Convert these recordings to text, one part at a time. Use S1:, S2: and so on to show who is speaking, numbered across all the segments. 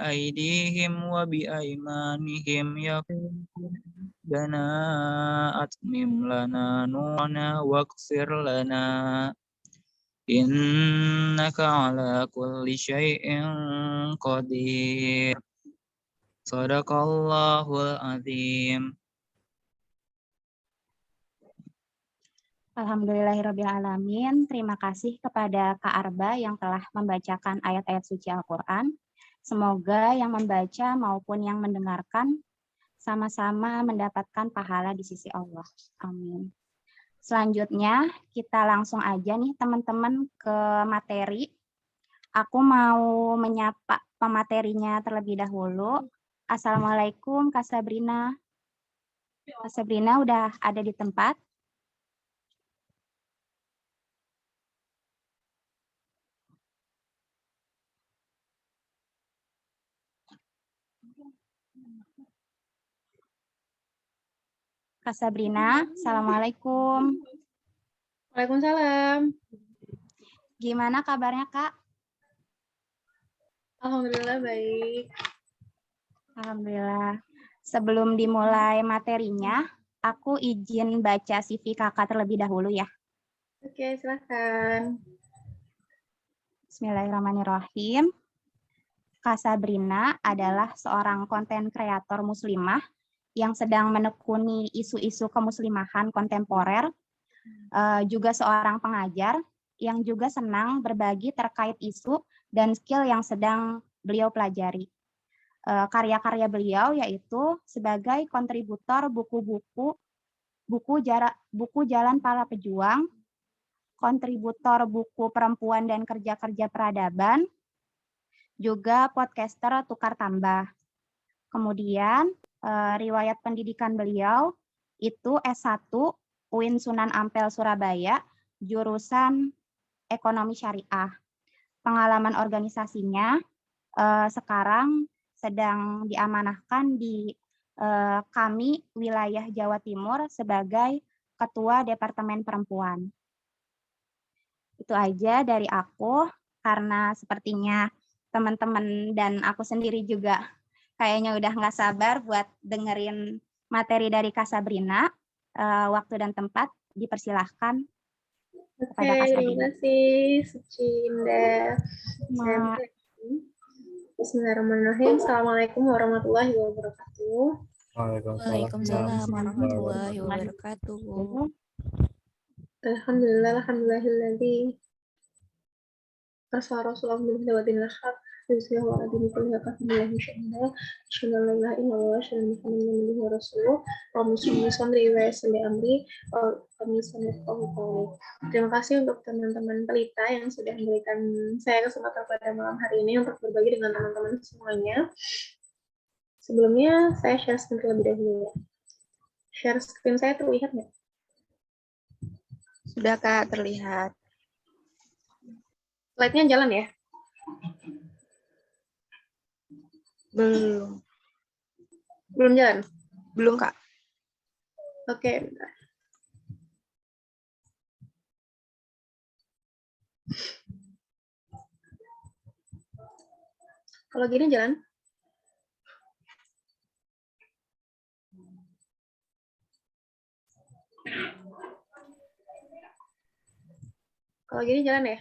S1: أيديهم وبأيمانهم يقولون ربنا أتمم لنا نورنا واغفر لنا إنك على كل شيء قدير صدق الله العظيم.
S2: Alhamdulillahirrabbilalamin. Terima kasih kepada Kak Arba yang telah membacakan ayat-ayat suci Al-Quran. Semoga yang membaca maupun yang mendengarkan sama-sama mendapatkan pahala di sisi Allah. Amin. Selanjutnya kita langsung aja nih teman-teman ke materi. Aku mau menyapa pematerinya terlebih dahulu. Assalamualaikum Kak Sabrina. Kak Sabrina udah ada di tempat? Kak Sabrina, Assalamualaikum.
S3: Waalaikumsalam.
S2: Gimana kabarnya, Kak?
S3: Alhamdulillah baik.
S2: Alhamdulillah. Sebelum dimulai materinya, aku izin baca CV Kakak terlebih dahulu ya.
S3: Oke, silahkan.
S2: Bismillahirrahmanirrahim. Kak Sabrina adalah seorang konten kreator muslimah yang sedang menekuni isu-isu kemuslimahan kontemporer, juga seorang pengajar yang juga senang berbagi terkait isu dan skill yang sedang beliau pelajari. Karya-karya beliau yaitu sebagai kontributor buku Jalan Para Pejuang, kontributor buku Perempuan dan Kerja-Kerja Peradaban, juga podcaster Tukar Tambah. Kemudian riwayat pendidikan beliau itu S1 UIN Sunan Ampel Surabaya, jurusan Ekonomi Syariah. Pengalaman organisasinya sekarang sedang diamanahkan di kami wilayah Jawa Timur sebagai Ketua Departemen Perempuan. Itu aja dari aku, karena sepertinya teman-teman dan aku sendiri juga kayaknya udah nggak sabar buat dengerin materi dari Kak Sabrina. Waktu dan tempat dipersilahkan kepada Kak Sabrina.
S3: Terima kasih, Suci Indah. Bismillahirrahmanirrahim. Assalamualaikum warahmatullahi wabarakatuh.
S4: Waalaikumsalam warahmatullahi wabarakatuh.
S3: Alhamdulillahilladzi arsala rasulahu bil huda wa dinil haq yuzhirahu 'ala dini kullihi wa kafa billahi shahida. Asyhadu an la ilaha illallah wa asyhadu anna Muhammadan abduhu wa rasuluh. Allahumma shalli wa sallim amri wa terima kasih untuk teman-teman pelita yang sudah memberikan saya kesempatan pada malam hari ini untuk berbagi dengan teman-teman semuanya. Sebelumnya saya share screen terlebih dahulu. Share screen saya terlihat nggak?
S5: Sudah Kak, terlihat.
S3: Slide-nya jalan ya?
S5: Belum.
S3: Belum jalan?
S5: Belum Kak.
S3: Oke, bentar. Kalau gini jalan? Kalau gini jalan ya?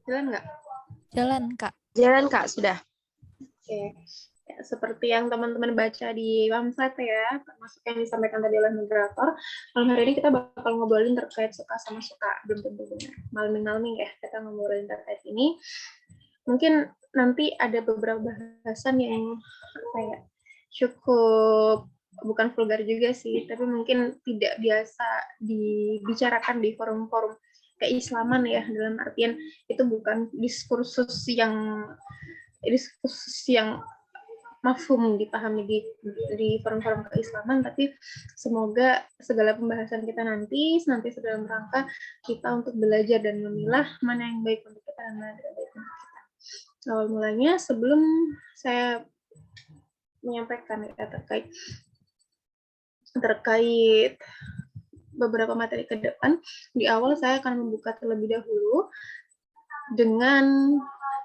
S3: Jalan nggak?
S4: Jalan, Kak.
S5: Jalan Kak, sudah.
S3: Oke. Ya, seperti yang teman-teman baca di pamflet ya, termasuk yang disampaikan tadi oleh moderator, malam hari ini kita bakal ngobrolin terkait suka sama suka, belum tentu benar. Malming-malming ya, kita ngobrolin terkait ini. Mungkin nanti ada beberapa bahasan yang apa ya, cukup bukan vulgar juga sih, tapi mungkin tidak biasa dibicarakan di forum-forum keislaman ya, dalam artian itu bukan diskursus yang mafhum dipahami di forum-forum keislaman, tapi semoga segala pembahasan kita nanti dalam rangka kita untuk belajar dan memilah mana yang baik untuk kita dan mana tidak baik untuk kita. Awal mulanya, sebelum saya menyampaikan ya, terkait beberapa materi ke depan, di awal saya akan membuka terlebih dahulu dengan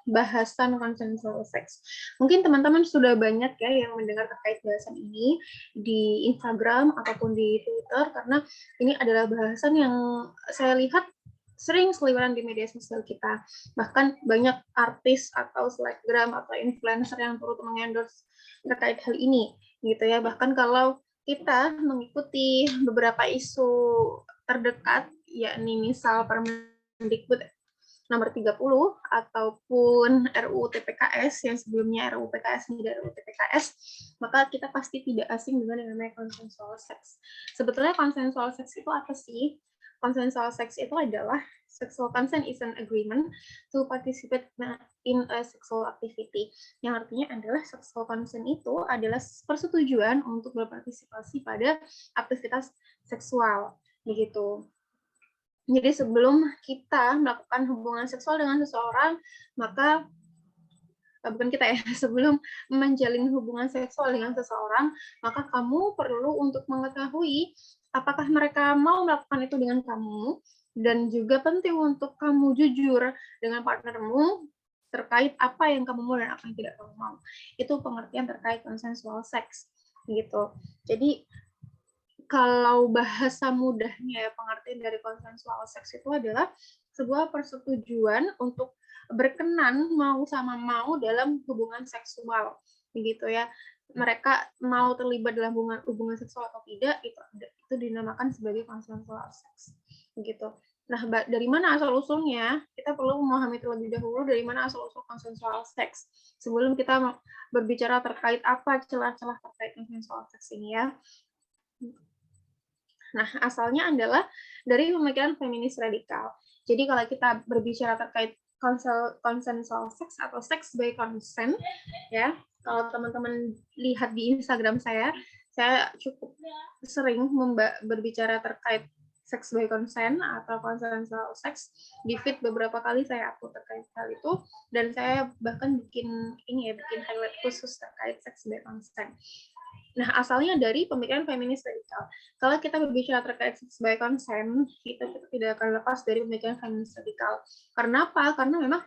S3: bahasan consensual sex. Mungkin teman-teman sudah banyak ya yang mendengar terkait bahasan ini di Instagram ataupun di Twitter, karena ini adalah bahasan yang saya lihat sering seliweran di media sosial kita. Bahkan banyak artis atau selebgram atau influencer yang turut mengendorse terkait hal ini, gitu ya. Bahkan kalau kita mengikuti beberapa isu terdekat, yakni misal Permendikbud nomor 30 ataupun RUU TPKS yang sebelumnya RUU PKS menjadi RUU TPKS, maka kita pasti tidak asing dengan yang namanya consensual sex. Sebetulnya consensual sex itu apa sih? Consensual sex itu adalah sexual consent is an agreement to participate in a sexual activity. Yang artinya adalah sexual consent itu adalah persetujuan untuk berpartisipasi pada aktivitas seksual, begitu. Jadi sebelum kita melakukan hubungan seksual dengan seseorang, maka bukan kita ya, sebelum menjalin hubungan seksual dengan seseorang, maka kamu perlu untuk mengetahui apakah mereka mau melakukan itu dengan kamu, dan juga penting untuk kamu jujur dengan partnermu terkait apa yang kamu mau dan apa yang tidak kamu mau. Itu pengertian terkait consensual sex, gitu. Jadi kalau bahasa mudahnya ya, pengertian dari consensual sex itu adalah sebuah persetujuan untuk berkenan mau sama mau dalam hubungan seksual, begitu ya. Mereka mau terlibat dalam hubungan seksual atau tidak, itu dinamakan sebagai consensual sex, begitu. Nah, dari mana asal usulnya? Kita perlu memahami terlebih dahulu dari mana asal usul consensual sex sebelum kita berbicara terkait apa celah-celah terkait consensual sex ini ya. Nah, asalnya adalah dari pemikiran feminis radikal. Jadi kalau kita berbicara terkait consensual sex atau sex by consent, ya, kalau teman-teman lihat di Instagram saya cukup sering berbicara terkait sex by consent atau consensual sex. Di feed beberapa kali saya upload terkait hal itu, dan saya bahkan bikin highlight khusus terkait sex by consent. Nah, asalnya dari pemikiran feminis radikal. Kalau kita berbicara terkait sex by consent, kita tidak akan lepas dari pemikiran feminis radikal. Karena apa? Karena memang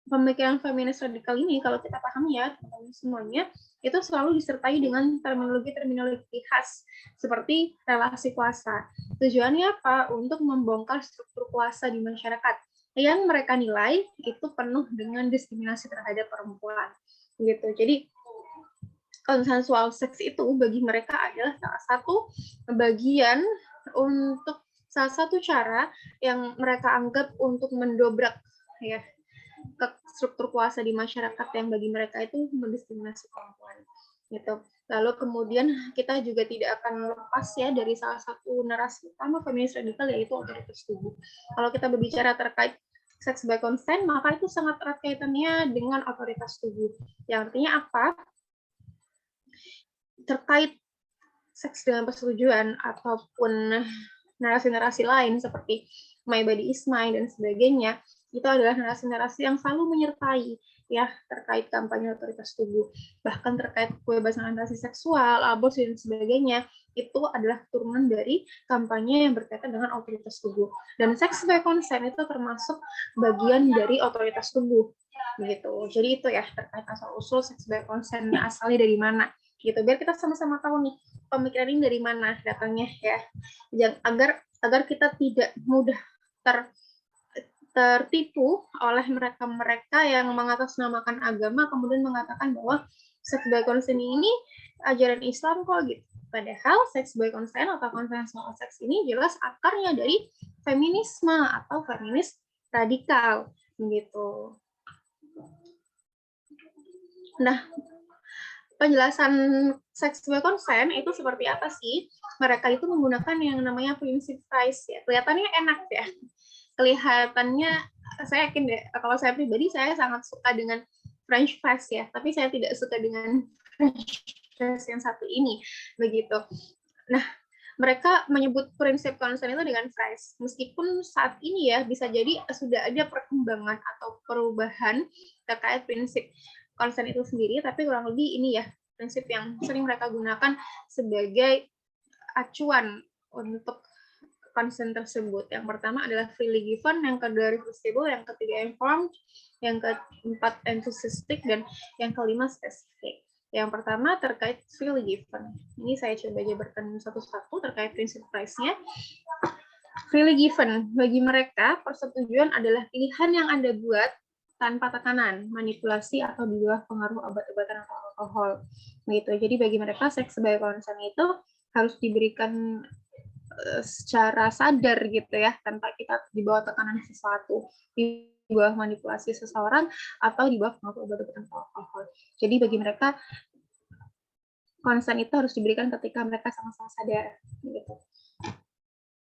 S3: pemikiran feminis radikal ini, kalau kita pahami ya, teman-teman semuanya, itu selalu disertai dengan terminologi khas, seperti relasi kuasa. Tujuannya apa? Untuk membongkar struktur kuasa di masyarakat yang mereka nilai itu penuh dengan diskriminasi terhadap perempuan. Gitu. Jadi, consensual sex itu bagi mereka adalah salah satu cara yang mereka anggap untuk mendobrak ya ke struktur kuasa di masyarakat yang bagi mereka itu mendiskriminasi perempuan gitu. Lalu kemudian kita juga tidak akan lepas ya dari salah satu narasi utama feminis radikal, yaitu otoritas tubuh. Kalau kita berbicara terkait sex by consent, maka itu sangat erat kaitannya dengan otoritas tubuh. Yang artinya apa? Terkait seks dengan persetujuan ataupun narasi-narasi lain seperti my body is mine dan sebagainya, itu adalah narasi-narasi yang selalu menyertai ya terkait kampanye otoritas tubuh. Bahkan terkait kebebasan orientasi seksual, aborsi dan sebagainya, itu adalah turunan dari kampanye yang berkaitan dengan otoritas tubuh. Dan sex by consent itu termasuk bagian dari otoritas tubuh begitu. Jadi itu ya terkait asal usul sex by consent, asalnya dari mana gitu, biar kita sama-sama tahu nih pemikiran ini dari mana datangnya ya, agar kita tidak mudah tertipu oleh mereka yang mengatasnamakan agama kemudian mengatakan bahwa sex by consent ini ajaran Islam kok gitu. Padahal sex by consent atau consensual sex ini jelas akarnya dari feminisme atau feminis radikal gitu. Nah, penjelasan sex by consent itu seperti apa sih? Mereka itu menggunakan yang namanya prinsip Fries ya. Kelihatannya enak ya. Kelihatannya, saya yakin deh, kalau saya pribadi saya sangat suka dengan French fries ya, tapi saya tidak suka dengan French fries yang satu ini, begitu. Nah, mereka menyebut prinsip consent itu dengan fries. Meskipun saat ini ya bisa jadi sudah ada perkembangan atau perubahan terkait prinsip consent itu sendiri, tapi kurang lebih ini ya prinsip yang sering mereka gunakan sebagai acuan untuk consent tersebut. Yang pertama adalah freely given, yang kedua reversible, yang ketiga informed, yang keempat enthusiastic, dan yang kelima specific. Yang pertama terkait freely given. Ini saya coba jabarkan satu-satu terkait prinsip price-nya. Freely given, bagi mereka persetujuan adalah pilihan yang Anda buat tanpa tekanan, manipulasi, atau di bawah pengaruh obat-obatan atau alkohol. Gitu. Jadi bagi mereka seks sebagai consent itu harus diberikan secara sadar gitu ya, tanpa kita di bawah tekanan sesuatu, di bawah manipulasi seseorang, atau di bawah pengaruh obat-obatan atau alkohol. Jadi bagi mereka konsen itu harus diberikan ketika mereka sama-sama sadar. Gitu.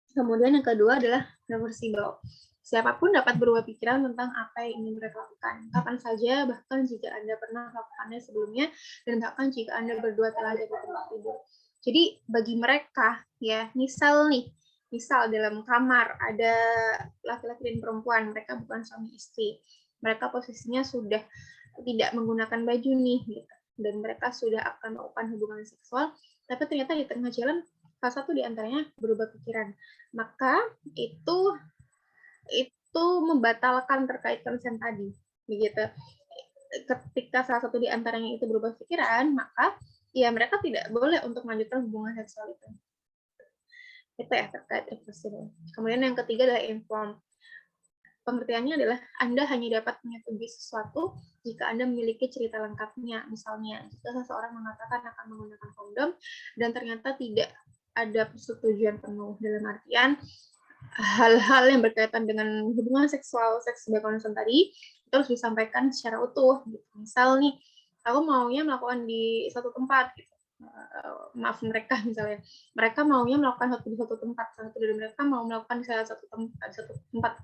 S3: Kemudian yang kedua adalah reversible. Siapapun dapat berubah pikiran tentang apa yang ingin mereka lakukan, kapan saja, bahkan jika Anda pernah melakukannya sebelumnya, dan bahkan jika Anda berdua telah ada di tempat tidur. Jadi bagi mereka ya, misal dalam kamar ada laki-laki dan perempuan, mereka bukan suami istri, mereka posisinya sudah tidak menggunakan baju nih, gitu, dan mereka sudah akan melakukan hubungan seksual, tapi ternyata di tengah jalan salah satu di antaranya berubah pikiran, maka itu membatalkan terkait konsen tadi, begitu. Ketika salah satu di antaranya itu berubah pikiran, maka ya mereka tidak boleh untuk melanjutkan hubungan seksual itu. Itu ya terkait reversible. Kemudian yang ketiga adalah informed. Pengertiannya adalah Anda hanya dapat menyetujui sesuatu jika Anda memiliki cerita lengkapnya. Misalnya, jika seseorang mengatakan akan menggunakan kondom dan ternyata tidak ada persetujuan penuh, dalam artian hal-hal yang berkaitan dengan hubungan seksual, seks sebagai konsen tadi, itu harus disampaikan secara utuh. Misal nih, aku maunya melakukan di satu tempat, gitu. Maaf mereka misalnya, mereka maunya melakukan di satu tempat, satu dari mereka mau melakukan di salah satu tempat,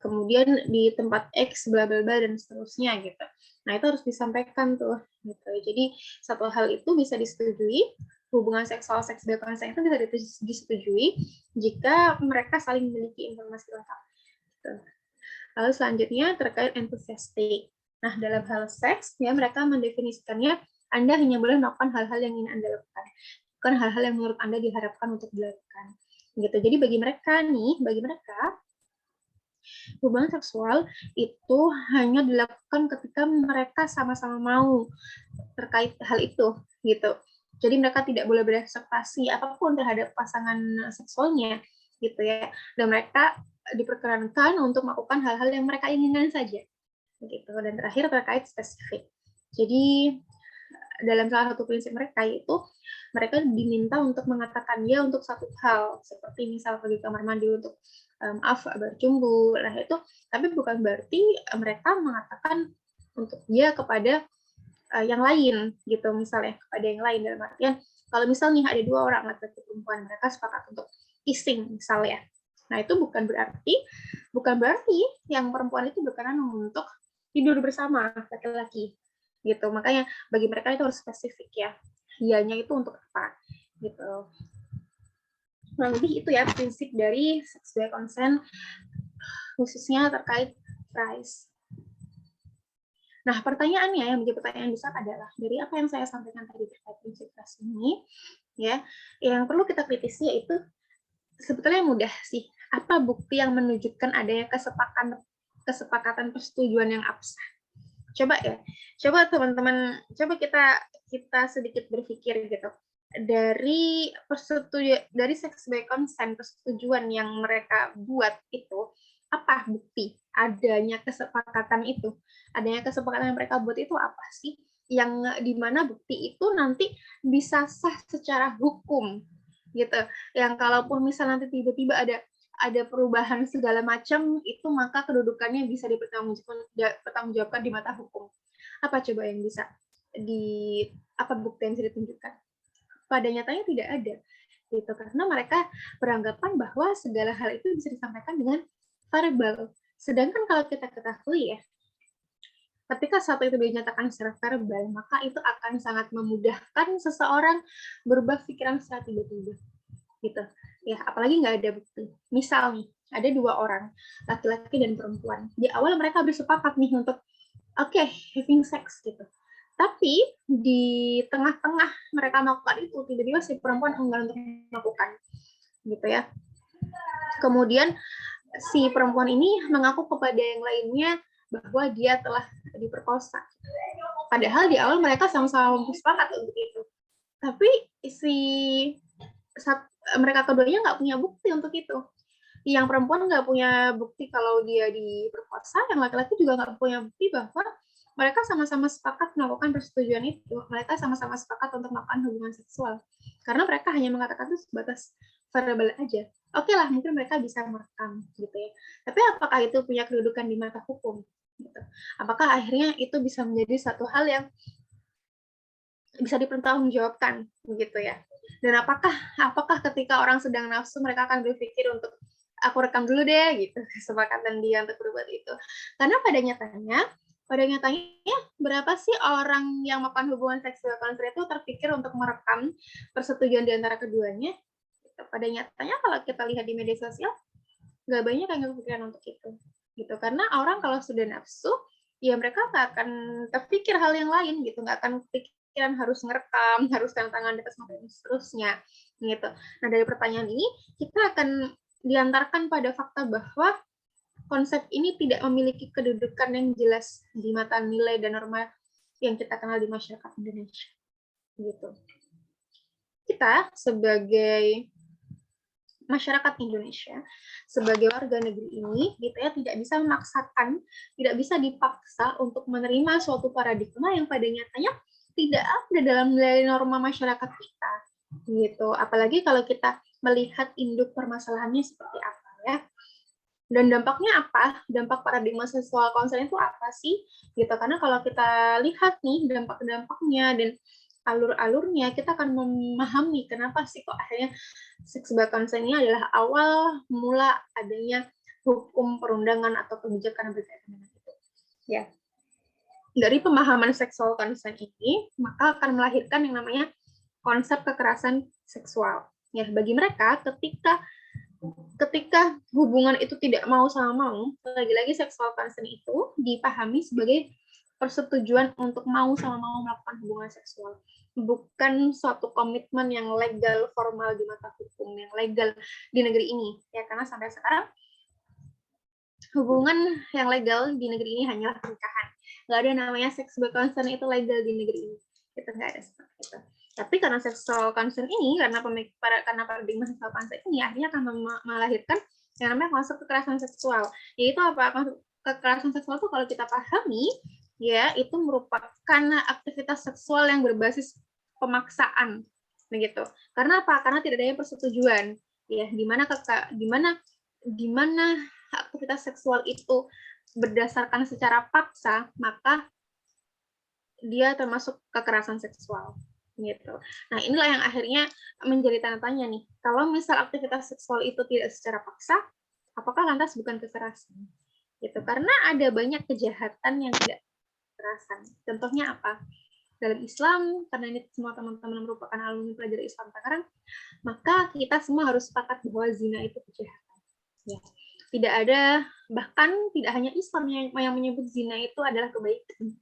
S3: kemudian di tempat X, bla bla bla dan seterusnya gitu. Nah itu harus disampaikan tuh. Gitu. Jadi satu hal itu bisa disetujui, hubungan seksual seks bebas konsen itu bisa disetujui jika mereka saling memiliki informasi lengkap. Gitu. Lalu selanjutnya terkait enthusiastic. Nah, dalam hal seks, ya mereka mendefinisikannya Anda hanya boleh melakukan hal-hal yang ingin Anda lakukan, bukan hal-hal yang menurut Anda diharapkan untuk dilakukan. Gitu. Jadi bagi mereka hubungan seksual itu hanya dilakukan ketika mereka sama-sama mau terkait hal itu, gitu. Jadi mereka tidak boleh berekspektasi apapun terhadap pasangan seksualnya, gitu ya. Dan mereka diperkenankan untuk melakukan hal-hal yang mereka inginkan saja, gitu. Dan terakhir terkait spesifik. Jadi dalam salah satu prinsip mereka yaitu mereka diminta untuk mengatakan ya untuk satu hal, seperti misal pergi kamar mandi untuk bercumbu, nah itu, tapi bukan berarti mereka mengatakan untuk dia kepada yang lain gitu, misalnya kepada yang lain, dalam artian kalau misalnya ada dua orang laki-laki perempuan mereka sepakat untuk kissing misalnya, nah itu bukan berarti yang perempuan itu berkenan untuk tidur bersama laki-laki gitu. Makanya bagi mereka itu harus spesifik ya, ianya itu untuk apa gitu. Nah, lebih itu ya prinsip dari sex by consent khususnya terkait price. Nah, pertanyaannya yang menjadi pertanyaan besar adalah dari apa yang saya sampaikan tadi terkait prinsip price ini, ya, yang perlu kita kritisi yaitu sebetulnya mudah sih. Apa bukti yang menunjukkan adanya kesepakatan persetujuan yang absah? Coba teman-teman, coba kita sedikit berpikir gitu. Dari sex by consent, persetujuan yang mereka buat itu, apa bukti adanya kesepakatan itu? Adanya kesepakatan yang mereka buat itu apa sih? Yang dimana bukti itu nanti bisa sah secara hukum, gitu. Yang kalaupun misal nanti tiba-tiba ada perubahan segala macam, itu maka kedudukannya bisa dipertanggungjawabkan di mata hukum. Apa coba yang bisa apa bukti yang bisa ditunjukkan? Pada nyatanya tidak ada, gitu, karena mereka beranggapan bahwa segala hal itu bisa disampaikan dengan verbal. Sedangkan kalau kita ketahui ya, ketika satu itu dinyatakan secara verbal, maka itu akan sangat memudahkan seseorang berubah pikiran secara tiba-tiba, gitu. Ya, apalagi nggak ada bukti. Misal nih, ada dua orang, laki-laki dan perempuan. Di awal mereka bersepakat nih untuk having sex gitu. Tapi di tengah-tengah mereka melakukan itu, tiba-tiba si perempuan enggan untuk melakukan, gitu ya. Kemudian si perempuan ini mengaku kepada yang lainnya bahwa dia telah diperkosa. Padahal di awal mereka sama-sama sepakat untuk itu. Tapi mereka keduanya nggak punya bukti untuk itu. Yang perempuan nggak punya bukti kalau dia diperkosa, yang laki-laki juga nggak punya bukti bahwa mereka sama-sama sepakat melakukan persetujuan itu. Mereka sama-sama sepakat untuk melakukan hubungan seksual. Karena mereka hanya mengatakan itu sebatas verbal aja. Oke lah, mungkin mereka bisa merekam gitu ya. Tapi apakah itu punya kedudukan di mata hukum? Gitu. Apakah akhirnya itu bisa menjadi satu hal yang bisa dipertanggungjawabkan begitu ya? Dan apakah ketika orang sedang nafsu mereka akan berpikir untuk aku rekam dulu deh gitu, kesepakatan dia untuk berbuat itu. Karena pada nyatanya berapa sih orang yang melakukan hubungan seksual konsen itu terpikir untuk merekam persetujuan di antara keduanya? Pada nyatanya kalau kita lihat di media sosial nggak banyak yang kepikiran untuk itu gitu, karena orang kalau sudah nafsu ya mereka nggak akan terpikir hal yang lain gitu, nggak akan pikiran harus ngerekam, harus tanda tangan di atas dan seterusnya gitu. Nah dari pertanyaan ini kita akan diantarkan pada fakta bahwa konsep ini tidak memiliki kedudukan yang jelas di mata nilai dan norma yang kita kenal di masyarakat Indonesia gitu. Kita sebagai masyarakat Indonesia, sebagai warga negeri ini, gitu ya, tidak bisa memaksakan, tidak bisa dipaksa untuk menerima suatu paradigma yang pada nyatanya tidak ada dalam nilai norma masyarakat kita, gitu. Apalagi kalau kita melihat induk permasalahannya seperti apa ya. Dan dampaknya apa? Dampak paradigma seksual konsen itu apa sih? Gitu. Karena kalau kita lihat nih dampak-dampaknya dan alur-alurnya, kita akan memahami kenapa sih kok akhirnya seks konsen ini adalah awal mula adanya hukum perundangan atau kebijakan berkaitan dengan itu. Ya. Dari pemahaman seksual konsen ini, maka akan melahirkan yang namanya konsep kekerasan seksual. Ya, bagi mereka ketika hubungan itu tidak mau sama mau, lagi-lagi seksual konsen itu dipahami sebagai persetujuan untuk mau sama mau melakukan hubungan seksual, bukan suatu komitmen yang legal formal di mata hukum yang legal di negeri ini ya, karena sampai sekarang hubungan yang legal di negeri ini hanyalah pernikahan, nggak ada namanya sexual consent itu legal di negeri ini, itu nggak ada seperti itu. Tapi karena sexual consent ini, karena paradigma sexual consent ini akhirnya akan melahirkan yang namanya konsep kekerasan seksual, yaitu apa? Kekerasan seksual itu kalau kita pahami ya, itu merupakan aktivitas seksual yang berbasis pemaksaan begitu. Karena apa? Karena tidak adanya persetujuan ya, di mana aktivitas seksual itu berdasarkan secara paksa, maka dia termasuk kekerasan seksual gitu. Nah, inilah yang akhirnya menjadi tanda tanya nih. Kalau misal aktivitas seksual itu tidak secara paksa, apakah lantas bukan kekerasan? Gitu. Karena ada banyak kejahatan yang tidak kekerasan. Contohnya apa? Dalam Islam, karena ini semua teman-teman merupakan alumni pelajar Islam Tangerang, maka kita semua harus sepakat bahwa zina itu kejahatan. Ya. Tidak ada, bahkan tidak hanya Islam yang menyebut zina itu adalah kebaikan.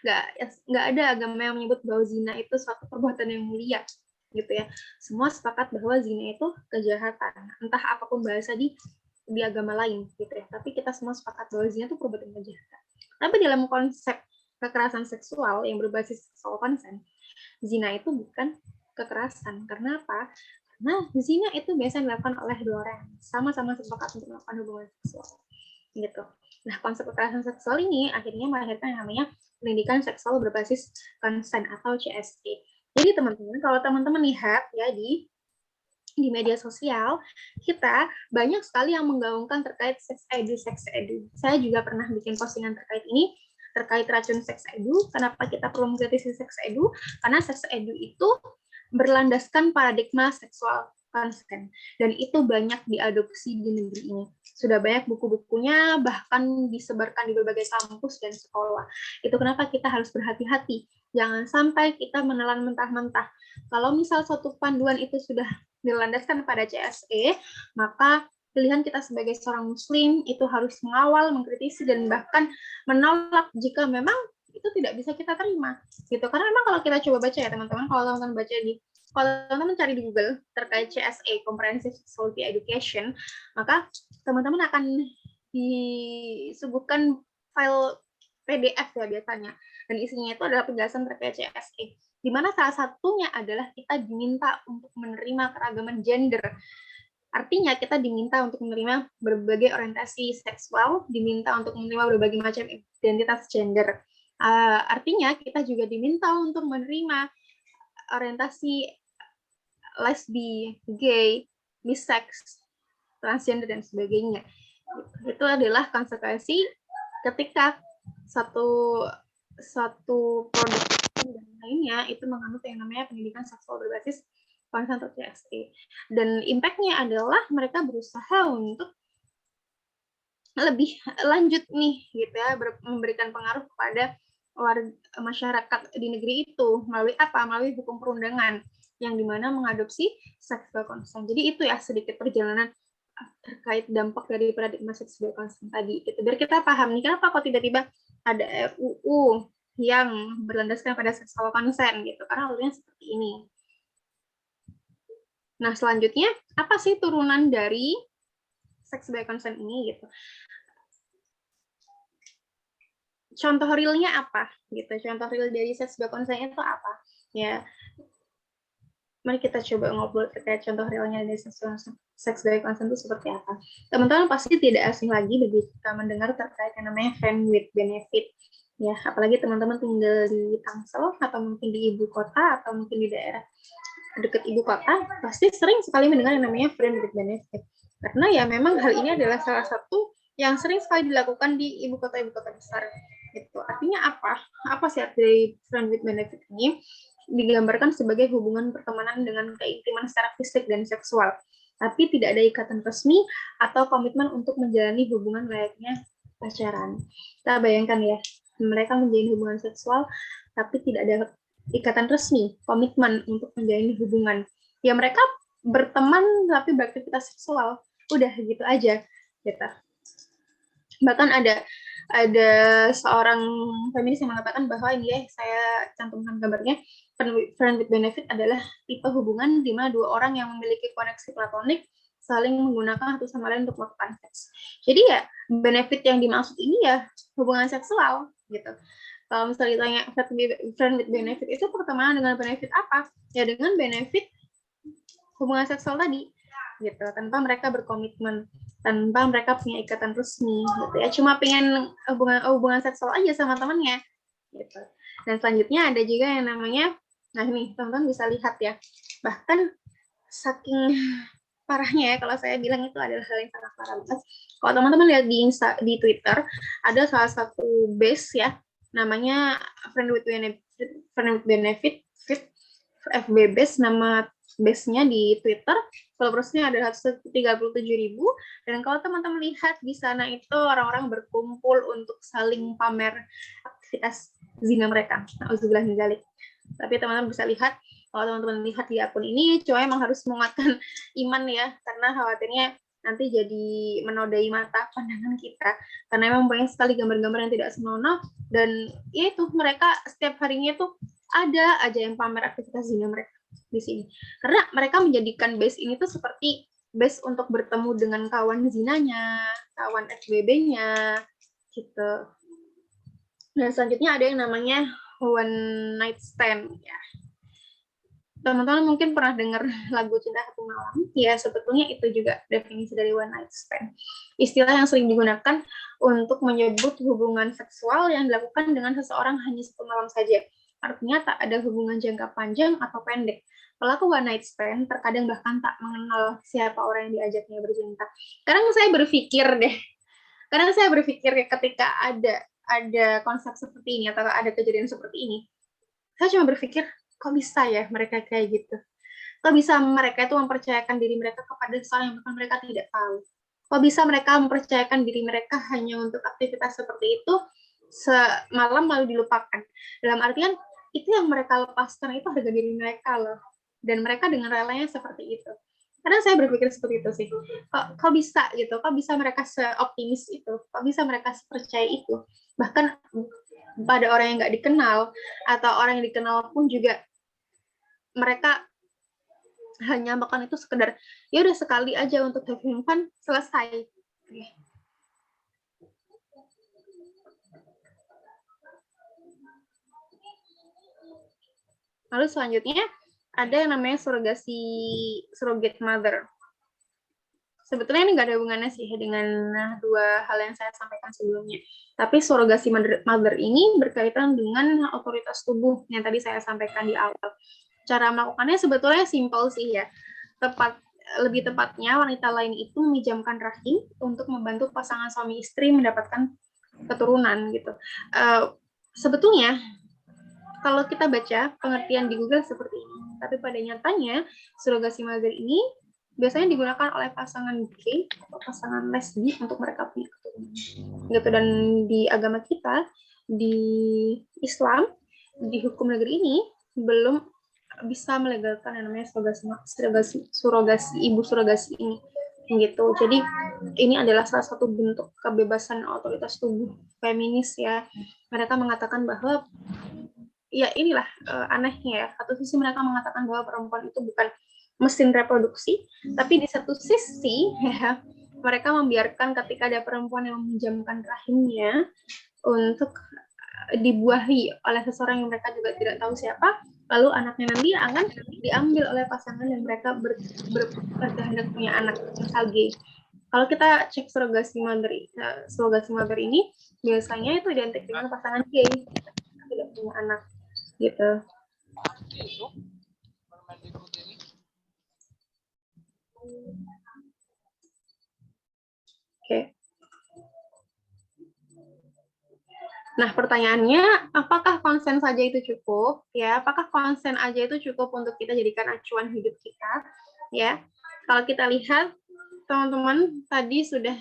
S3: Nggak ada agama yang menyebut bahwa zina itu suatu perbuatan yang mulia, gitu ya. Semua sepakat bahwa zina itu kejahatan. Entah apapun bahasa di agama lain, gitu ya. Tapi kita semua sepakat bahwa zina itu perbuatan kejahatan. Tapi dalam konsep kekerasan seksual yang berbasis sexual consent, zina itu bukan kekerasan. Karena apa? Karena zina itu biasanya dilakukan oleh dua orang sama-sama sepakat untuk melakukan hubungan seksual, gitu. Nah, konsep kekerasan seksual ini akhirnya melahirkan yang namanya pendidikan seksual berbasis consent atau CSE. Jadi teman-teman, kalau teman-teman lihat ya di media sosial, kita banyak sekali yang menggaungkan terkait sex edu. Saya juga pernah bikin postingan terkait ini, terkait racun sex edu. Kenapa kita perlu mengkritisi sex edu? Karena sex edu itu berlandaskan paradigma seksual consent, dan itu banyak diadopsi di negeri ini. Sudah banyak buku-bukunya, bahkan disebarkan di berbagai kampus dan sekolah. Itu kenapa kita harus berhati-hati. Jangan sampai kita menelan mentah-mentah. Kalau misal suatu panduan itu sudah dilandaskan pada CSE, maka pilihan kita sebagai seorang muslim itu harus mengawal, mengkritisi, dan bahkan menolak jika memang itu tidak bisa kita terima. Gitu. Karena memang kalau kita coba baca ya teman-teman, kalau teman-teman baca di kalau teman-teman cari di Google terkait CSE, Comprehensive Sexuality Education, maka teman-teman akan disuguhkan file PDF ya biasanya. Dan isinya itu adalah penjelasan terkait CSE. Di mana salah satunya adalah kita diminta untuk menerima keragaman gender. Artinya kita diminta untuk menerima berbagai orientasi seksual, diminta untuk menerima berbagai macam identitas gender. Artinya kita juga diminta untuk menerima orientasi lesbi, gay, bisex, transgender dan sebagainya. Itu adalah konsekuensi ketika satu produk dan lainnya itu menganut yang namanya pendidikan seksual berbasis konsen atau CSE. Dan impact-nya adalah mereka berusaha untuk lebih lanjut nih gitu ya, memberikan pengaruh kepada warga masyarakat di negeri itu melalui apa? Melalui hukum perundangan yang dimana mengadopsi sexual consent. Jadi itu ya sedikit perjalanan terkait dampak dari paradigma sexual consent tadi. Gitu. Biar kita paham nih kenapa kok tiba-tiba ada RUU yang berlandaskan pada sexual consent gitu. Karena alurnya seperti ini. Nah selanjutnya apa sih turunan dari sexual consent ini gitu? Contoh realnya apa gitu? Contoh real dari sexual consent itu apa? Ya, mari kita coba ngobrol terkait contoh realnya dari sexual consent itu seperti apa. Teman-teman pasti tidak asing lagi begitu mendengar terkait yang namanya friend with benefit. Ya, apalagi teman-teman tinggal di Tangsel atau mungkin di ibu kota atau mungkin di daerah dekat ibu kota, pasti sering sekali mendengar yang namanya friend with benefit. Karena ya memang hal ini adalah salah satu yang sering sekali dilakukan di ibu kota besar. Itu artinya apa? Apa sih arti dari friend with benefit ini? Digambarkan sebagai hubungan pertemanan dengan keintiman secara fisik dan seksual, tapi tidak ada ikatan resmi atau komitmen untuk menjalani hubungan layaknya pacaran. Kita bayangkan ya, mereka menjalin hubungan seksual, tapi tidak ada ikatan resmi, komitmen untuk menjalani hubungan. Ya mereka berteman tapi beraktivitas seksual, udah gitu aja, gitu. Bahkan ada seorang feminis yang mengatakan bahwa ini ya saya cantumkan gambarnya, friend with benefit adalah tipe hubungan di mana dua orang yang memiliki koneksi platonik saling menggunakan satu sama lain untuk melakukan seks. Jadi ya benefit yang dimaksud ini ya hubungan seksual gitu. Kalau misalnya ditanya friend with benefit itu pertemanan dengan benefit apa? Ya dengan benefit hubungan seksual tadi gitu, tanpa mereka berkomitmen, tanpa mereka punya ikatan resmi gitu ya, cuma pengen hubungan seksual aja sama temannya gitu. Dan selanjutnya ada juga yang namanya, nah ini teman-teman bisa lihat ya, bahkan saking parahnya ya kalau saya bilang itu adalah hal yang sangat parah banget. Kalau teman-teman lihat di Twitter ada salah satu base ya, namanya friend with benefit FB base, nama base-nya di Twitter, followersnya ada 137.000, dan kalau teman-teman lihat di sana itu orang-orang berkumpul untuk saling pamer aktivitas zina mereka. Auzubillah min dzalik. Tapi teman-teman bisa lihat, kalau teman-teman lihat di akun ini, cuma emang harus menguatkan iman ya, karena khawatirnya nanti jadi menodai mata pandangan kita, karena memang banyak sekali gambar-gambar yang tidak senonoh, dan ya itu mereka setiap harinya tuh ada aja yang pamer aktivitas zina mereka di sini. Karena mereka menjadikan base ini tuh seperti base untuk bertemu dengan kawan zinanya, kawan FBB-nya, gitu. Dan selanjutnya ada yang namanya one night stand ya. Teman-teman mungkin pernah dengar lagu Cinta Satu Malam, ya sebetulnya itu juga definisi dari one night stand. Istilah yang sering digunakan untuk menyebut hubungan seksual yang dilakukan dengan seseorang hanya satu malam saja. Artinya tak ada hubungan jangka panjang atau pendek. Pelaku one night stand terkadang bahkan tak mengenal siapa orang yang diajaknya bercinta. Kadang saya berpikir ketika ada konsep seperti ini atau ada kejadian seperti ini, saya cuma berpikir, kok bisa ya mereka kayak gitu? Kok bisa mereka itu mempercayakan diri mereka kepada seseorang yang bahkan mereka tidak tahu? Kok bisa mereka mempercayakan diri mereka hanya untuk aktivitas seperti itu semalam lalu dilupakan? Dalam artian, itu yang mereka lepaskan itu harga diri mereka loh. Dan mereka dengan relanya seperti itu. Karena saya berpikir seperti itu sih. Kok bisa gitu? Kok bisa mereka seoptimis itu? Kok bisa mereka sepercaya itu? Bahkan pada orang yang nggak dikenal atau orang yang dikenal pun juga mereka Nyamakan itu sekedar ya udah sekali aja untuk having fun, selesai. Oke. Lalu selanjutnya ada yang namanya surrogate mother. Sebetulnya ini nggak ada hubungannya sih dengan dua hal yang saya sampaikan sebelumnya. Tapi surrogasi mother ini berkaitan dengan otoritas tubuh yang tadi saya sampaikan di awal. Cara melakukannya sebetulnya simpel sih ya. Lebih tepatnya wanita lain itu meminjamkan rahim untuk membantu pasangan suami istri mendapatkan keturunan gitu. Sebetulnya kalau kita baca pengertian di Google seperti ini, tapi pada nyatanya surrogasi mother ini biasanya digunakan oleh pasangan gay atau pasangan lesbi untuk mereka punya keturunan. Gitu. Dan di agama kita, di Islam, di hukum negeri ini belum bisa melegalkan yang namanya surrogasi ibu surrogasi ini. Gitu. Jadi ini adalah salah satu bentuk kebebasan otoritas tubuh feminis ya. Mereka mengatakan bahwa ya inilah anehnya ya. Satu sisi mereka mengatakan bahwa perempuan itu bukan mesin reproduksi, tapi di satu sisi ya mereka membiarkan ketika ada perempuan yang meminjamkan rahimnya untuk dibuahi oleh seseorang yang mereka juga tidak tahu siapa, lalu anaknya nanti akan diambil oleh pasangan yang mereka berkehendak punya anak, misal gay. Kalau kita cek surrogasi mother ini biasanya itu identik dengan pasangan gay tidak punya anak gitu. Oke. Nah, pertanyaannya, apakah konsen saja itu cukup? Ya, apakah konsen aja itu cukup untuk kita jadikan acuan hidup kita? Ya, kalau kita lihat, teman-teman, tadi sudah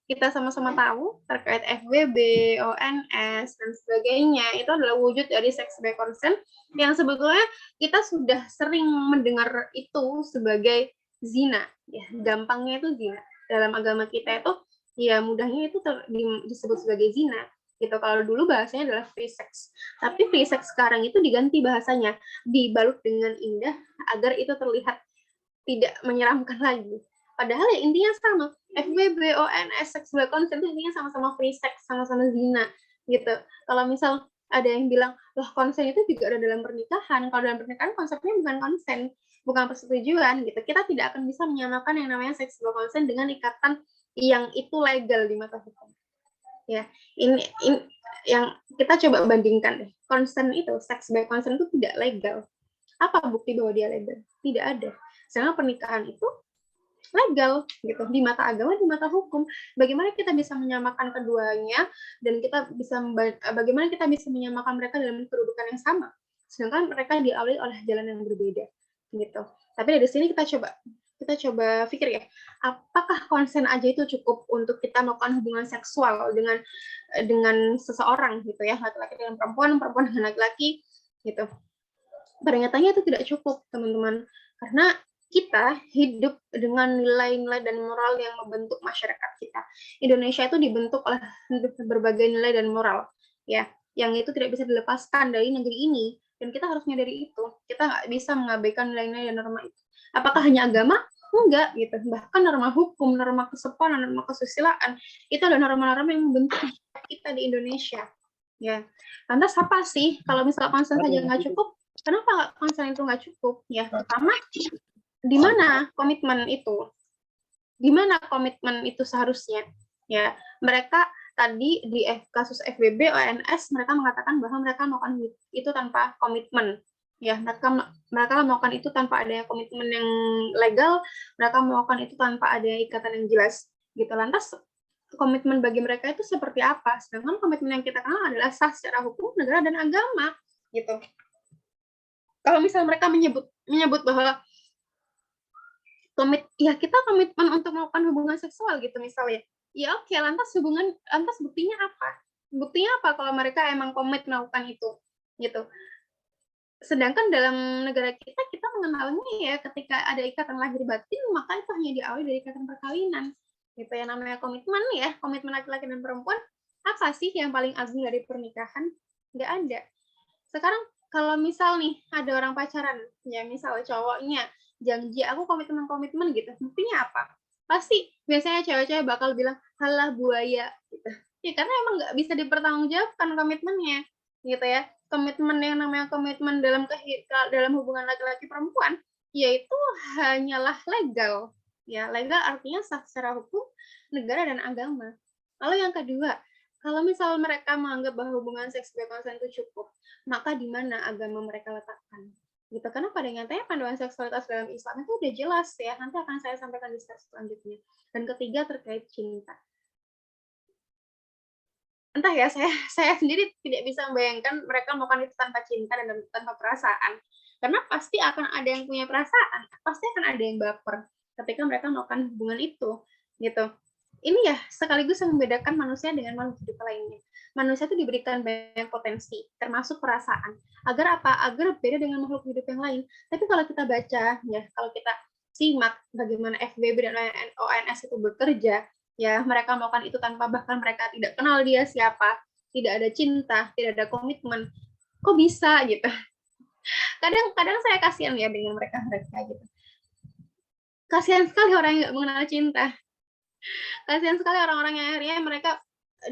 S3: kita sama-sama tahu terkait FWB, ONS, dan sebagainya, itu adalah wujud dari sex by consent yang sebetulnya kita sudah sering mendengar itu sebagai zina. Ya, gampangnya itu zina. Dalam agama kita itu, ya mudahnya itu disebut sebagai zina. Gitu. Kalau dulu bahasanya adalah free sex. Tapi free sex sekarang itu diganti bahasanya, dibalut dengan indah agar itu terlihat tidak menyeramkan lagi. Padahal ya intinya sama. FWB, ONS, sex by consent itu intinya sama-sama free sex, sama-sama zina. Gitu. Kalau misal ada yang bilang, loh konsen itu juga ada dalam pernikahan. Kalau dalam pernikahan konsepnya bukan konsen, bukan persetujuan. Gitu. Kita tidak akan bisa menyamakan yang namanya sex by consent dengan ikatan yang itu legal di mata hukum. Ya, ini yang kita coba bandingkan deh. Consent itu, sex by consent itu tidak legal. Apa bukti bahwa dia legal? Tidak ada. Sedangkan pernikahan itu legal gitu di mata agama, di mata hukum. Bagaimana kita bisa menyamakan keduanya dan kita bisa bagaimana kita bisa menyamakan mereka dalam kedudukan yang sama, sedangkan mereka diawali oleh jalan yang berbeda gitu. Tapi dari sini kita coba pikir ya, apakah konsen aja itu cukup untuk kita melakukan hubungan seksual dengan seseorang gitu ya, laki-laki dengan perempuan, perempuan dengan laki-laki gitu. Ternyatanya itu tidak cukup, teman-teman, karena kita hidup dengan nilai-nilai dan moral yang membentuk masyarakat kita. Indonesia itu dibentuk oleh berbagai nilai dan moral, ya, yang itu tidak bisa dilepaskan dari negeri ini, dan kita harus menyadari itu. Kita nggak bisa mengabaikan nilai-nilai dan norma itu. Apakah hanya agama? Enggak, gitu. Bahkan norma hukum, norma kesopanan, norma kesusilaan, itu adalah norma-norma yang membentuk kita di Indonesia. Ya, lantas apa sih kalau misalnya konsen saja nggak cukup? Kenapa konsen itu nggak cukup? Ya, pertama, di mana komitmen itu? Di mana komitmen itu seharusnya? Ya, mereka tadi di kasus FWB, ONS, mereka mengatakan bahwa mereka melakukan itu tanpa komitmen. Ya, mereka melakukan itu tanpa ada komitmen yang legal, mereka melakukan itu tanpa ada ikatan yang jelas. Gitu. Lantas komitmen bagi mereka itu seperti apa? Sedangkan komitmen yang kita kenal adalah sah secara hukum, negara, dan agama. Gitu. Kalau misalnya mereka menyebut bahwa kita komitmen untuk melakukan hubungan seksual gitu misalnya, ya oke, lantas buktinya apa? Buktinya apa kalau mereka emang komit melakukan itu, gitu. Sedangkan dalam negara kita mengenalnya ya ketika ada ikatan lahir batin, maka itu hanya diawali dari ikatan perkawinan. Gitu ya, namanya komitmen ya, komitmen laki-laki dan perempuan, apa sih yang paling agung dari pernikahan? Nggak ada. Sekarang kalau misal nih ada orang pacaran, ya misal cowoknya janji, aku komitmen gitu. Buktinya apa? Pasti biasanya cewek-cewek bakal bilang, halah buaya gitu. Ya karena emang nggak bisa dipertanggungjawabkan komitmennya gitu ya. Komitmen yang namanya komitmen dalam hubungan laki-laki perempuan, yaitu hanyalah legal. Ya, legal artinya sah secara hukum negara dan agama. Lalu yang kedua, kalau misal mereka menganggap bahwa hubungan seks bebas itu cukup, maka di mana agama mereka letakkan? Gitu. Karena pada nyatanya panduan seksualitas dalam Islam itu udah jelas ya. Nanti akan saya sampaikan di slide selanjutnya. Dan ketiga terkait cinta. Entah ya, saya sendiri tidak bisa membayangkan mereka melakukan itu tanpa cinta dan tanpa perasaan. Karena pasti akan ada yang punya perasaan, pasti akan ada yang baper ketika mereka melakukan hubungan itu, gitu. Ini ya sekaligus yang membedakan manusia dengan makhluk hidup lainnya. Manusia itu diberikan banyak potensi, termasuk perasaan. Agar apa? Agar beda dengan makhluk hidup yang lain. Tapi kalau kita baca, ya kalau kita simak bagaimana FBB dan ONS itu bekerja, ya mereka melakukan itu tanpa bahkan mereka tidak kenal dia siapa, tidak ada cinta, tidak ada komitmen. Kok bisa gitu? Kadang saya kasihan ya dengan mereka gitu. Kasihan sekali orang yang nggak mengenal cinta. Kasihan sekali orang-orang yang akhirnya mereka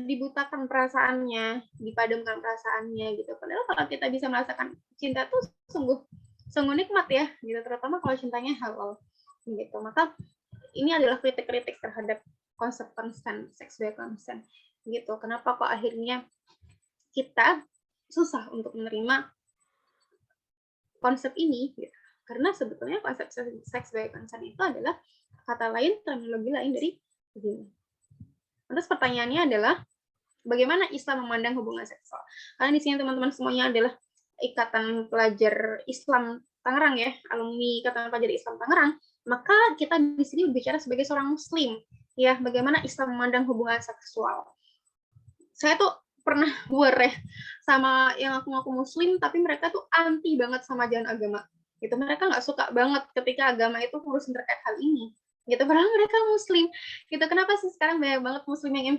S3: dibutakan perasaannya, dipadamkan perasaannya gitu. Padahal kalau kita bisa merasakan cinta tuh sungguh nikmat ya, gitu. Terutama kalau cintanya halal, gitu. Maka ini adalah kritik-kritik terhadap konsep consent, sexual consent, gitu. Kenapa kok akhirnya kita susah untuk menerima konsep ini? Gitu. Karena sebetulnya konsep sexual consent itu adalah kata lain, terminologi lain dari begini. Terus pertanyaannya adalah bagaimana Islam memandang hubungan seksual? Karena di sini teman-teman semuanya adalah Ikatan Pelajar Islam Tangerang ya, alumni Ikatan Pelajar Islam Tangerang, maka kita di sini berbicara sebagai seorang Muslim, ya bagaimana Islam memandang hubungan seksual. Saya tuh pernah ya sama yang ngaku Muslim, tapi mereka tuh anti banget sama ajaran agama. Gitu, mereka nggak suka banget ketika agama itu ngurusin terkait hal ini. Gitu, padahal mereka Muslim. Gitu, kenapa sih sekarang banyak banget Muslim yang